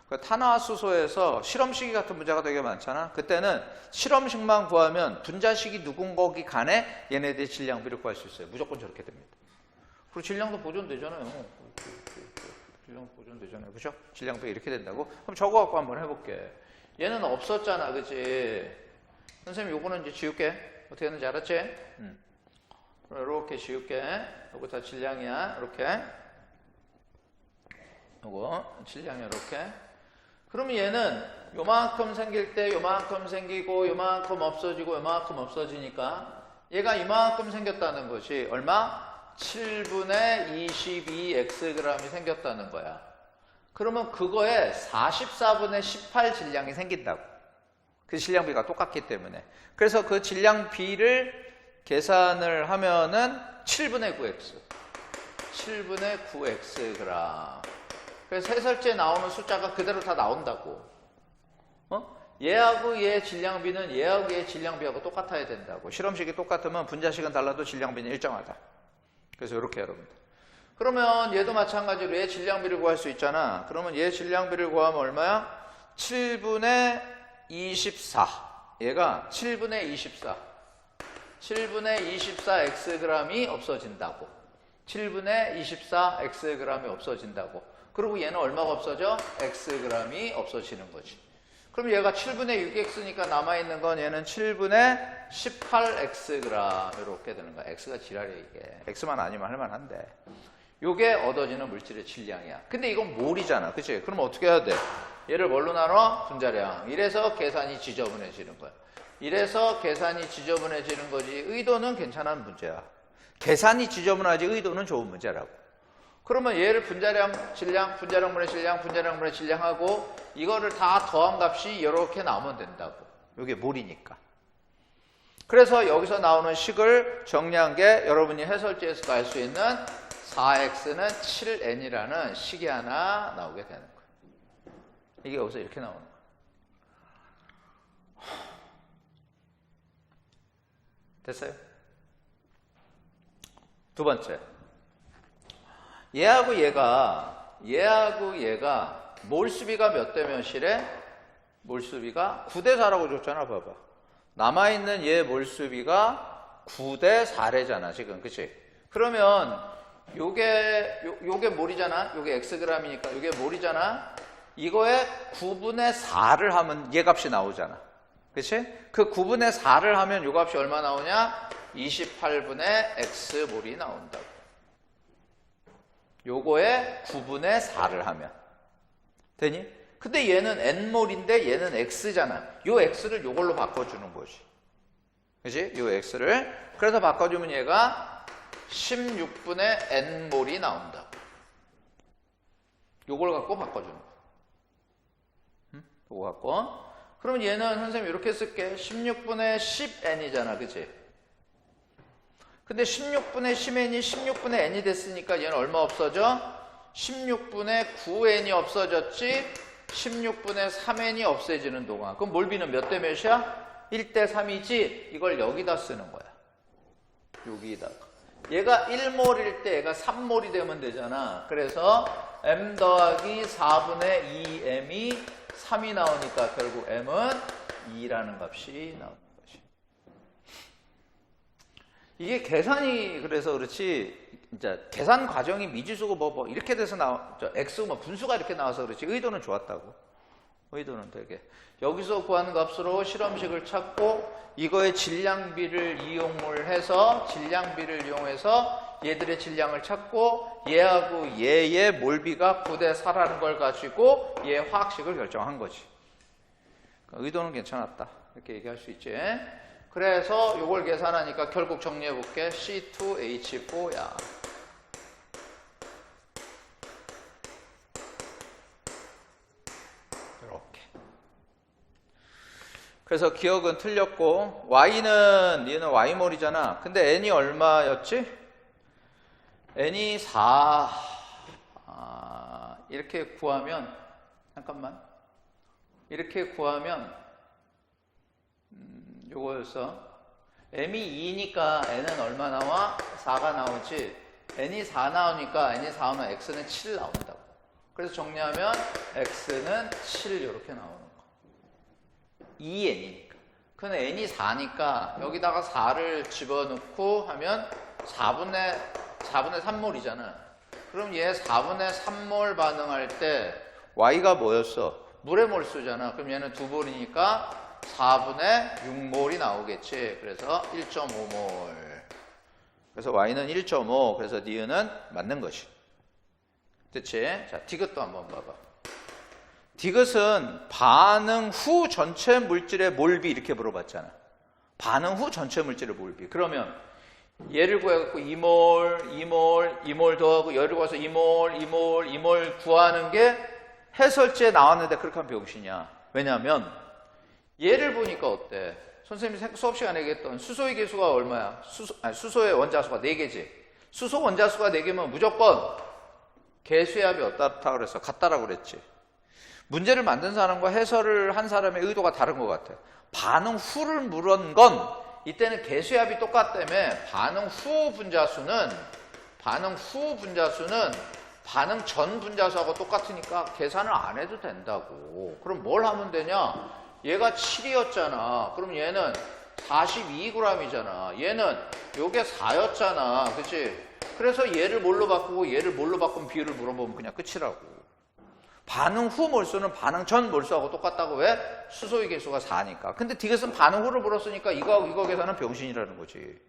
[SPEAKER 1] 그러니까 탄화수소에서 실험식이 같은 문제가 되게 많잖아. 그때는 실험식만 구하면 분자식이 누군 거기 간에 얘네들의 질량비를 구할 수 있어요. 무조건 저렇게 됩니다. 그리고 질량도 보존되잖아요. 질량도 보존되잖아요. 그죠? 질량비가 이렇게 된다고? 그럼 저거 갖고 한번 해볼게. 얘는 없었잖아. 그치? 선생님 요거는 이제 지울게. 어떻게 하는지 알았지? 이렇게 지울게. 요거 다 질량이야. 이렇게. 요거 질량이 이렇게. 그러면 얘는 요만큼 생길 때 요만큼 생기고 요만큼 없어지고 요만큼 없어지니까 얘가 이만큼 생겼다는 것이 얼마? 7분의 22xg이 생겼다는 거야. 그러면 그거에 44분의 18 질량이 생긴다고. 그 질량비가 똑같기 때문에. 그래서 그 질량비를 계산을 하면은 7분의 9x. 7분의 9xg. 그래서 해설지에 나오는 숫자가 그대로 다 나온다고. 얘하고 얘 질량비는 얘하고 얘 질량비하고 똑같아야 된다고. 실험식이 똑같으면 분자식은 달라도 질량비는 일정하다. 그래서 이렇게 여러분들. 그러면 얘도 마찬가지로 얘 질량비를 구할 수 있잖아. 그러면 얘 질량비를 구하면 얼마야? 7분의 24. 얘가 7분의 24. 7분의 24xg이 없어진다고. 7분의 24xg이 없어진다고. 그리고 얘는 얼마가 없어져? xg이 없어지는 거지. 그럼 얘가 7분의 6x니까 남아있는 건 얘는 7분의 18xg. 이렇게 되는 거야. x가 지랄이야, 이게. x만 아니면 할만한데. 요게 얻어지는 물질의 질량이야. 근데 이건 몰이잖아. 그치? 그럼 어떻게 해야 돼? 얘를 뭘로 나눠? 분자량. 이래서 계산이 지저분해지는 거야. 이래서 계산이 지저분해지는 거지. 의도는 괜찮은 문제야. 계산이 지저분하지 의도는 좋은 문제라고. 그러면 얘를 분자량, 질량, 분자량분의 질량, 분자량분의 질량하고 이거를 다 더한 값이 이렇게 나오면 된다고. 이게 몰이니까. 그래서 여기서 나오는 식을 정리한 게 여러분이 해설지에서도 알 수 있는 4x는 7n이라는 식이 하나 나오게 되는 거예요. 이게 여기서 이렇게 나오는 거예요. 됐어요? 두 번째. 얘하고 얘가 몰수비가 몇 대 몇이래? 몰수비가 9대 4라고 줬잖아. 봐봐. 남아있는 얘 몰수비가 9대 4래잖아 지금. 그치? 그러면 요게 몰이잖아. 요게 xg이니까 요게 몰이잖아. 이거에 9분의 4를 하면 얘 값이 나오잖아. 그치? 그 9분의 4를 하면 요 값이 얼마 나오냐? 28분의 x몰이 나온다고. 요거에 9분의 4를 하면. 되니? 근데 얘는 n몰인데 얘는 x잖아. 요 x를 요걸로 바꿔주는 거지. 그치? 요 x를. 그래서 바꿔주면 얘가 16분의 n몰이 나온다고. 요걸 갖고 바꿔주는 거야. 요거 갖고. 그러면 얘는 선생님 이렇게 쓸게. 16분의 10n이잖아. 그치? 근데 16분의 10n이 16분의 n이 됐으니까 얘는 얼마 없어져? 16분의 9n이 없어졌지 16분의 3n이 없어지는 동안. 그럼 몰비는 몇 대 몇이야? 1대 3이지? 이걸 여기다 쓰는 거야. 여기다가. 얘가 1몰일 때 얘가 3몰이 되면 되잖아. 그래서 m 더하기 4분의 2m이 3이 나오니까 결국 m은 2라는 값이 나오는 거지. 이게 계산이 그래서 그렇지 이제 계산 과정이 미지수고 뭐 이렇게 돼서 x 분수가 이렇게 나와서 그렇지 의도는 좋았다고. 의도는 되게. 여기서 구하는 값으로 실험식을 찾고 이거의 질량비를 이용해서 얘들의 질량을 찾고 얘하고 얘의 몰비가 9대 4라는 걸 가지고 얘의 화학식을 결정한 거지. 그러니까 의도는 괜찮았다. 이렇게 얘기할 수 있지. 그래서 이걸 계산하니까 결국 정리해 볼게. C2H4야. 이렇게. 그래서 기억은 틀렸고 Y는 얘는 Y몰이잖아. 근데 N이 얼마였지? N이 4. 이렇게 구하면 잠깐만. 이렇게 구하면 요거였어. M이 2니까 N은 얼마 나와? 4가 나오지. N이 4 나오니까 N이 4 오면 X는 7 나온다고. 그래서 정리하면 X는 7 이렇게 나오는 거. 2N이니까. 근데 N이 4니까 여기다가 4를 집어넣고 하면 4분의 3몰이잖아. 그럼 얘 4분의 3몰 반응할 때 Y가 뭐였어? 물의 몰수잖아. 그럼 얘는 2몰이니까 4분의 6몰이 나오겠지. 그래서 1.5몰. 그래서 Y는 1.5. 그래서 니은은 맞는 것이. 됐지? 자, 디귿도 한번 봐봐. 디귿은 반응 후 전체 물질의 몰비 이렇게 물어봤잖아. 반응 후 전체 물질의 몰비. 그러면 얘를 구해갖고 2몰 더하고 얘를 구해서 2몰 구하는 게 해설지에 나왔는데 그렇게 하면 병신이야. 왜냐하면 얘를 보니까 어때? 선생님이 수업 시간에 얘기했던 수소의 개수가 얼마야? 수소의 원자수가 4개지. 수소 원자수가 4개면 무조건 개수의 합이 어떻다 그랬어? 같다라고 그랬지. 문제를 만든 사람과 해설을 한 사람의 의도가 다른 것 같아. 반응 후를 물은 건 이때는 개수의 합이 똑같다며 반응 후 분자수는 반응 전 분자수하고 똑같으니까 계산을 안 해도 된다고. 그럼 뭘 하면 되냐? 얘가 7이었잖아. 그럼 얘는 42g이잖아. 얘는 요게 4였잖아. 그치? 그래서 얘를 뭘로 바꾸고 얘를 뭘로 바꾸면 비율을 물어보면 그냥 끝이라고. 반응 후 몰수는 반응 전 몰수하고 똑같다고. 왜? 수소의 개수가 4니까. 근데 디귿은 반응 후를 물었으니까 이거 계산은 병신이라는 거지.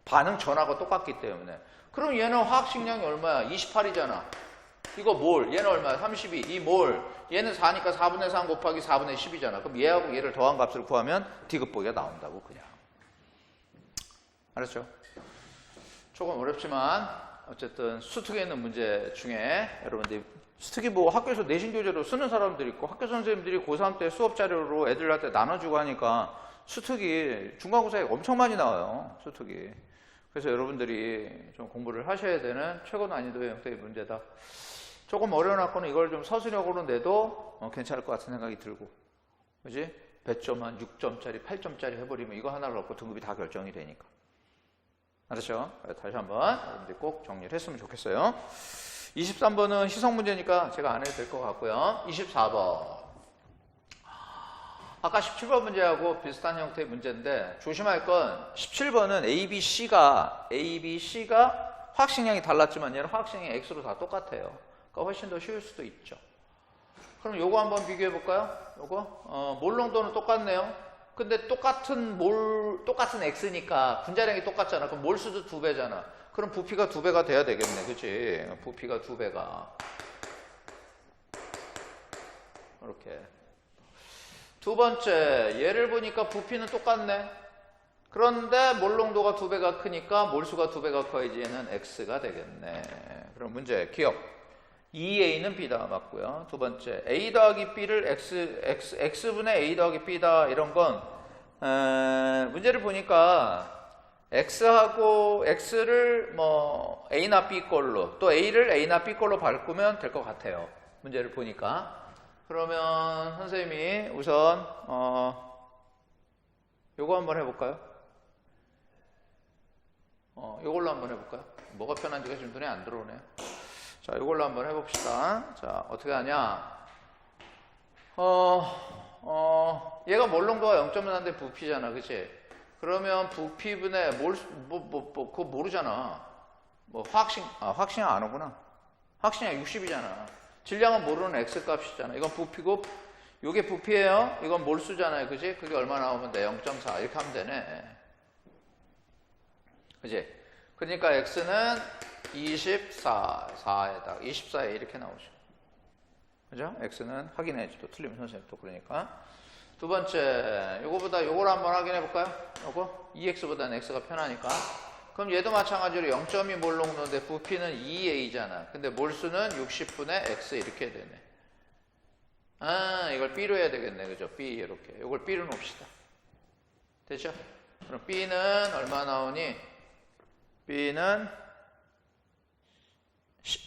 [SPEAKER 1] 반응 전하고 똑같기 때문에. 그럼 얘는 화학식량이 얼마야? 28이잖아. 이거 몰. 얘는 얼마야? 32. 이 몰. 얘는 4니까 4분의 3 곱하기 4분의 10이잖아. 그럼 얘하고 얘를 더한 값을 구하면 디귿 보기가 나온다고 그냥. 알았죠? 조금 어렵지만 어쨌든 수특에 있는 문제 중에 여러분들이 수특이 뭐 학교에서 내신 교재로 쓰는 사람들이 있고 학교 선생님들이 고3 때 수업 자료로 애들한테 나눠주고 하니까 수특이 중간고사에 엄청 많이 나와요. 수특이. 그래서 여러분들이 좀 공부를 하셔야 되는 최고 난이도의 형태의 문제다. 조금 어려워놨고는 이걸 좀 서술형으로 내도 괜찮을 것 같은 생각이 들고, 그지? 배점 한 6점짜리, 8점짜리 해버리면 이거 하나를 갖고 등급이 다 결정이 되니까. 알았죠? 다시 한번 여러분들이 꼭 정리를 했으면 좋겠어요. 23번은 희석 문제니까 제가 안 해도 될 것 같고요. 24번. 아까 17번 문제하고 비슷한 형태의 문제인데 조심할 건 17번은 ABC가 화학식량이 달랐지만 얘는 화학식량이 X로 다 똑같아요. 그러니까 훨씬 더 쉬울 수도 있죠. 그럼 요거 한번 비교해 볼까요? 요거 몰농도는 똑같네요. 근데 똑같은 X니까 분자량이 똑같잖아. 그럼 몰수도 2배잖아. 그럼 부피가 2배가 돼야 되겠네. 그치? 부피가 2배가. 이렇게. 두 번째, 얘를 보니까 부피는 똑같네. 그런데 몰농도가 2배가 크니까 몰수가 2배가 커야지 얘는 X가 되겠네. 그럼 문제, 기억. 2A는 B다. 맞고요. 두 번째, A 더하기 B를 X분의 A 더하기 B다. 이런 건, 문제를 보니까 X를 뭐 A나 B 걸로, 또 A를 A나 B 걸로 바꾸면 될 것 같아요. 문제를 보니까. 그러면 선생님이 우선 요거 한번 해볼까요? 요걸로 한번 해볼까요? 뭐가 편한지가 지금 눈에 안 들어오네요. 자, 요걸로 한번 해봅시다. 자, 어떻게 하냐? 얘가 몰농도가 0.4인데 부피잖아, 그치? 그러면 부피분의 그거 모르잖아. 뭐 화학식량 안 오구나. 화학식량 60이잖아. 질량은 모르는 X 값이잖아. 이건 부피고 요게 부피예요. 이건 몰수잖아요. 그지? 그게 얼마 나오면 돼? 0.4 이렇게 하면 되네. 그지? 그러니까 x는 24에다가 24에 이렇게 나오죠. 그죠? x는 확인해야지. 또 틀리면 선생님 또 그러니까. 두 번째, 요거보다 요걸 한번 확인해 볼까요? 요거 2x보다는 x가 편하니까. 그럼 얘도 마찬가지로 0.2 몰롱도인데 부피는 2a잖아. 근데 몰수는 60분의 x 이렇게 되네. 아, 이걸 b로 해야 되겠네. 그죠? b 이렇게. 요걸 b로 놓읍시다. 되죠? 그럼 b는 얼마 나오니? b는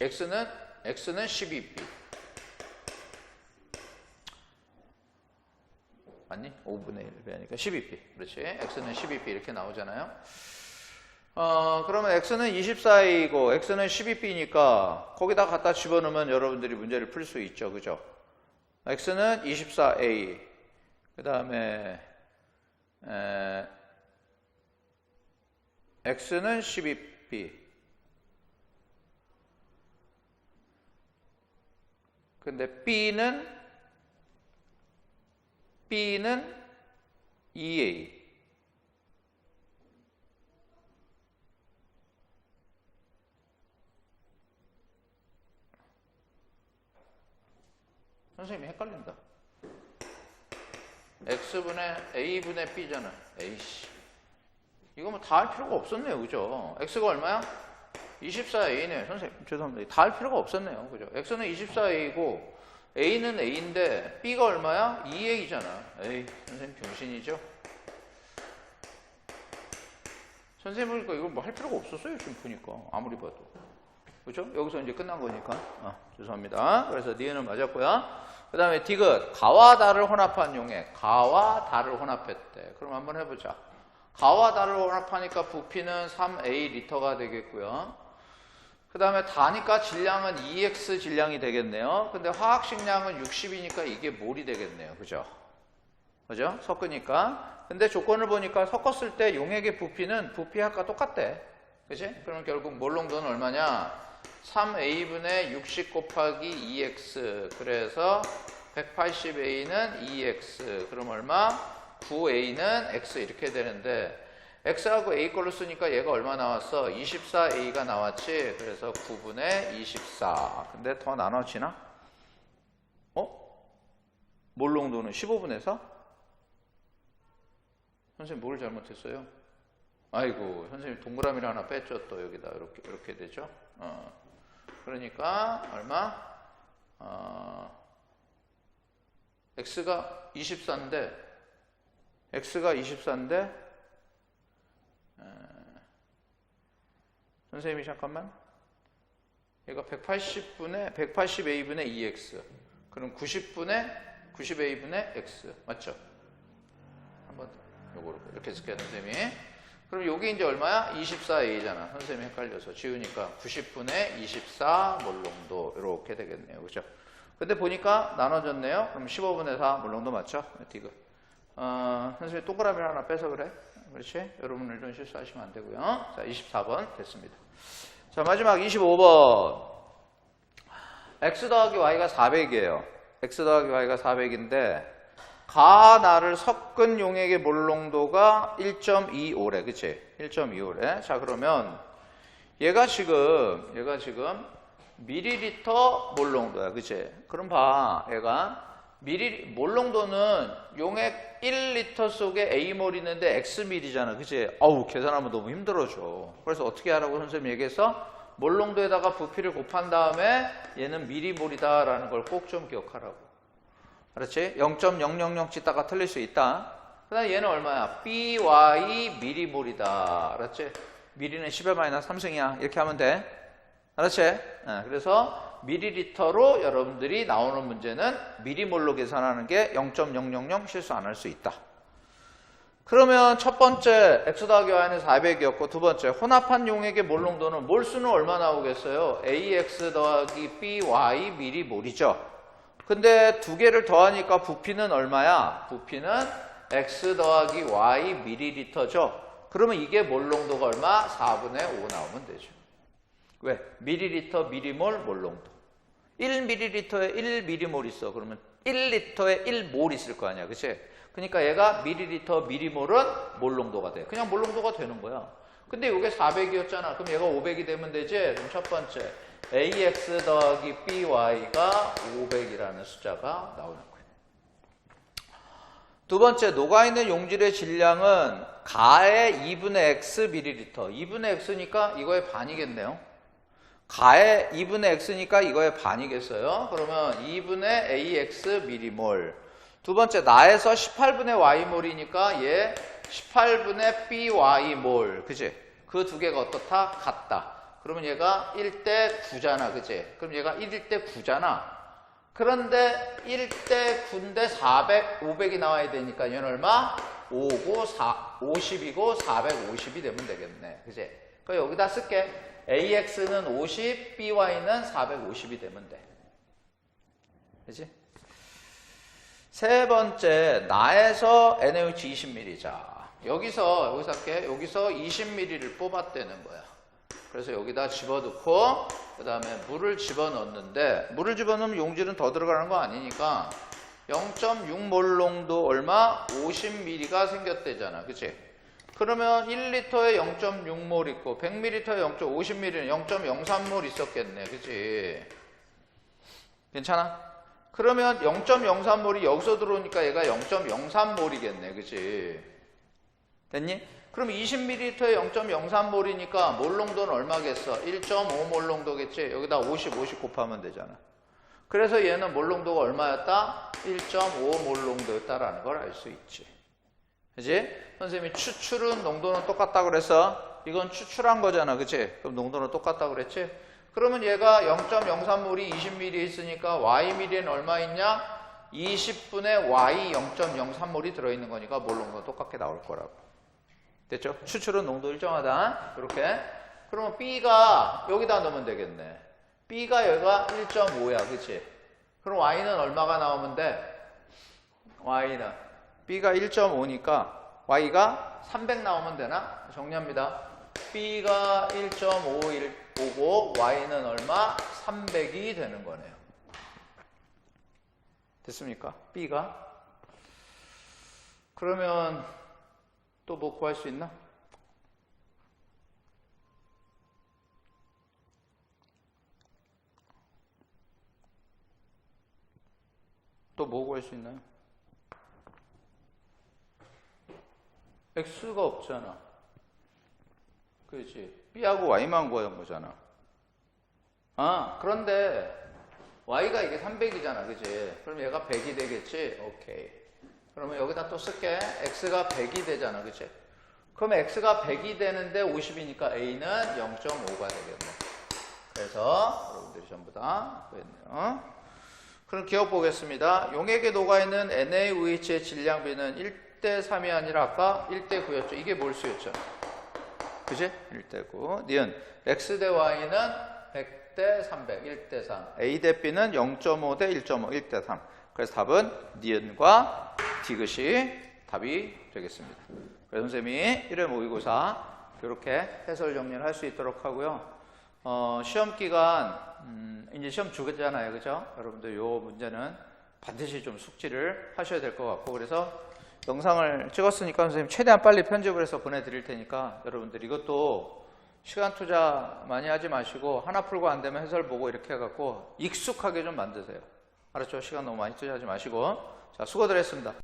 [SPEAKER 1] x는 12b. 맞니? 5분의 1배 하니까 12p. 그렇지. x는 12p 이렇게 나오잖아요. 그러면 x는 24a이고 x는 12p니까 거기다 갖다 집어넣으면 여러분들이 문제를 풀 수 있죠. 그죠? x는 24a. 그 다음에 x는 12p. 근데 b는 2a. 선생님이 헷갈린다. x분의 a분의 b잖아. 에이씨. 이거 뭐 다 할 필요가 없었네요. 그죠? x가 얼마야? 24a네요. 선생님, 죄송합니다. 다 할 필요가 없었네요. 그죠? x는 24a고, a는 a인데, b가 얼마야? 2a잖아. 에이, 선생님 병신이죠? 선생님 보니까 이거 뭐 할 필요가 없었어요. 지금 보니까. 아무리 봐도. 그죠? 여기서 이제 끝난 거니까. 죄송합니다. 그래서 니은은 맞았고요. 그 다음에 디귿. 가와 다를 혼합한 용액. 가와 다를 혼합했대. 그럼 한번 해보자. 가와 다를 혼합하니까 부피는 3a 리터가 되겠고요. 그 다음에 다니까 질량은 2x 질량이 되겠네요. 근데 화학식량은 60이니까 이게 몰이 되겠네요. 그죠? 그죠? 섞으니까. 근데 조건을 보니까 섞었을 때 용액의 부피는 부피 아까 똑같대. 그치? 그러면 결국 몰롱도는 얼마냐? 3a분의 60 곱하기 2x. 그래서 180a는 2x. 그럼 얼마? 9a는 x 이렇게 되는데 x하고 a 걸로 쓰니까 얘가 얼마 나왔어? 24a가 나왔지. 그래서 9분의 24. 근데 더 나눠지나? 몰롱도는 15분의 4? 선생님 뭘 잘못했어요? 아이고, 선생님 동그라미를 하나 뺐죠. 또 여기다 이렇게 되죠. 그러니까 얼마? x가 24인데 선생님이 잠깐만, 얘가 180a분의 2x. 그럼 90a분의 x. 맞죠? 한번 요거로 이렇게 쓸게요, 선생님이. 그럼 요게 이제 얼마야? 24a잖아. 선생님이 헷갈려서 지우니까 90분의 24 몰롱도 이렇게 되겠네요. 그죠? 근데 보니까 나눠졌네요. 그럼 15분의 4 몰롱도 맞죠? 디귿. 선생님이 동그라미를 하나 빼서 그래. 그렇지? 여러분은 이런 실수하시면 안 되고요. 자, 24번 됐습니다. 자, 마지막 25번. x 더하기 y가 400이에요. x 더하기 y가 400인데 가, 나를 섞은 용액의 몰롱도가 1.25래. 그치? 1.25래. 자, 그러면 얘가 지금 밀리리터 몰롱도야. 그치? 그럼 봐. 얘가 몰롱도는 용액 1리터 속에 A몰 있는데 X밀이잖아. 그치? 어우, 계산하면 너무 힘들어져. 그래서 어떻게 하라고 선생님이 얘기해서 몰롱도에다가 부피를 곱한 다음에 얘는 미리몰이다 라는 걸 꼭 좀 기억하라고. 그렇지? 0.000 찍다가 틀릴 수 있다. 그 다음에 얘는 얼마야? BY 미리몰이다. 알았지? 미리는 10의 마이너스 3승이야. 이렇게 하면 돼. 알았지? 그래서 미리리터로 여러분들이 나오는 문제는 미리몰로 계산하는 게 0.000 실수 안 할 수 있다. 그러면 첫 번째 x 더하기 y는 400이었고 두 번째 혼합한 용액의 몰농도는 몰수는 얼마 나오겠어요? ax 더하기 by 미리몰이죠. 근데 두 개를 더하니까 부피는 얼마야? 부피는 x 더하기 y 미리리터죠. 그러면 이게 몰농도가 얼마? 4분의 5 나오면 되죠. 왜? 미리리터, 미리몰, 몰농도. 1ml에 1m몰 있어. 그러면 1리터에 1몰 있을 거 아니야. 그치? 그러니까 얘가 밀리리터 미리몰은 몰 농도가 돼. 그냥 몰 농도가 되는 거야. 근데 이게 400이었잖아. 그럼 얘가 500이 되면 되지? 그럼 첫 번째 AX 더하기 BY가 500이라는 숫자가 나오는 거예요. 두 번째, 녹아있는 용질의 질량은 가의 2분의 X 밀리리터. 2분의 X니까 이거의 반이겠네요. 가의 2분의 X니까 이거의 반이겠어요. 그러면 2분의 AX 밀리몰. 두 번째, 나에서 18분의 Y몰이니까 얘 18분의 BY몰. 그치? 그 두 개가 어떻다? 같다. 그러면 얘가 1대 9잖아. 그치? 그럼 얘가 1대 9잖아. 그런데 1대 9인데 400, 500이 나와야 되니까 얘는 얼마? 50이고 450이 되면 되겠네. 그치? 그럼 여기다 쓸게. AX는 50, BY는 450이 되면 돼. 그치? 세 번째, 나에서 NaOH 20ml. 자, 여기서 할게. 여기서 20ml를 뽑았다는 거야. 그래서 여기다 집어넣고 그 다음에 물을 집어넣는데 물을 집어넣으면 용질은 더 들어가는 거 아니니까 0.6몰 농도 얼마? 50ml가 생겼대잖아. 그치? 그러면 1리터에 0.6몰 있고 100ml에 50ml는 0.03몰 있었겠네. 그치? 괜찮아? 그러면 0.03몰이 여기서 들어오니까 얘가 0.03몰이겠네. 그치? 됐니? 그럼 20ml에 0.03몰이니까 몰 농도는 얼마겠어? 1.5몰 농도겠지? 여기다 50 곱하면 되잖아. 그래서 얘는 몰 농도가 얼마였다? 1.5몰 농도였다라는 걸 알 수 있지. 그치? 선생님이 추출은 농도는 똑같다고 그랬어. 이건 추출한 거잖아. 그치? 그럼 농도는 똑같다고 그랬지? 그러면 얘가 0.03몰이 20ml 있으니까 Yml은 얼마 있냐? 20분의 Y 0.03몰이 들어있는 거니까 몰 농도는 똑같게 나올 거라고. 됐죠? 추출은 농도 일정하다. 이렇게. 그러면 B가 여기다 넣으면 되겠네. B가 여기가 1.5야. 그치? 그럼 Y는 얼마가 나오면 돼? Y는. B가 1.5니까 Y가 300 나오면 되나? 정리합니다. B가 1.5고 Y는 얼마? 300이 되는 거네요. 됐습니까? B가. 그러면 또 뭐 구할 수 있나? 또 뭐 구할 수 있나요? X가 없잖아. 그렇지. B하고 Y만 구하는 거잖아. 아, 그런데 Y가 이게 300이잖아. 그치? 그럼 얘가 100이 되겠지? 오케이. 그러면 여기다 또 쓸게. X가 100이 되잖아. 그치? 그럼 X가 100이 되는데 50이니까 A는 0.5가 되겠네. 그래서 여러분들이 전부 다 구했네요. 그럼 기억 보겠습니다. 용액에 녹아있는 NaOH의 질량비는 1대 3이 아니라 아까 1대 9였죠. 이게 몰수였죠. 그치? 1대 9. 니은 X 대 Y는 100대 300, 1대 3. A 대 B는 0.5 대 1.5, 1대 3. 그래서 답은 니은과 디귿이 답이 되겠습니다. 그래서 선생님이 1회 모의고사 이렇게 해설 정리를 할 수 있도록 하고요. 시험 기간 이제 시험 주잖아요. 그죠? 여러분들 요 문제는 반드시 좀 숙지를 하셔야 될 것 같고, 그래서 영상을 찍었으니까 선생님 최대한 빨리 편집을 해서 보내드릴 테니까 여러분들 이것도 시간 투자 많이 하지 마시고 하나 풀고 안 되면 해설 보고 이렇게 해갖고 익숙하게 좀 만드세요. 알았죠? 시간 너무 많이 투자하지 마시고. 자, 수고들 했습니다.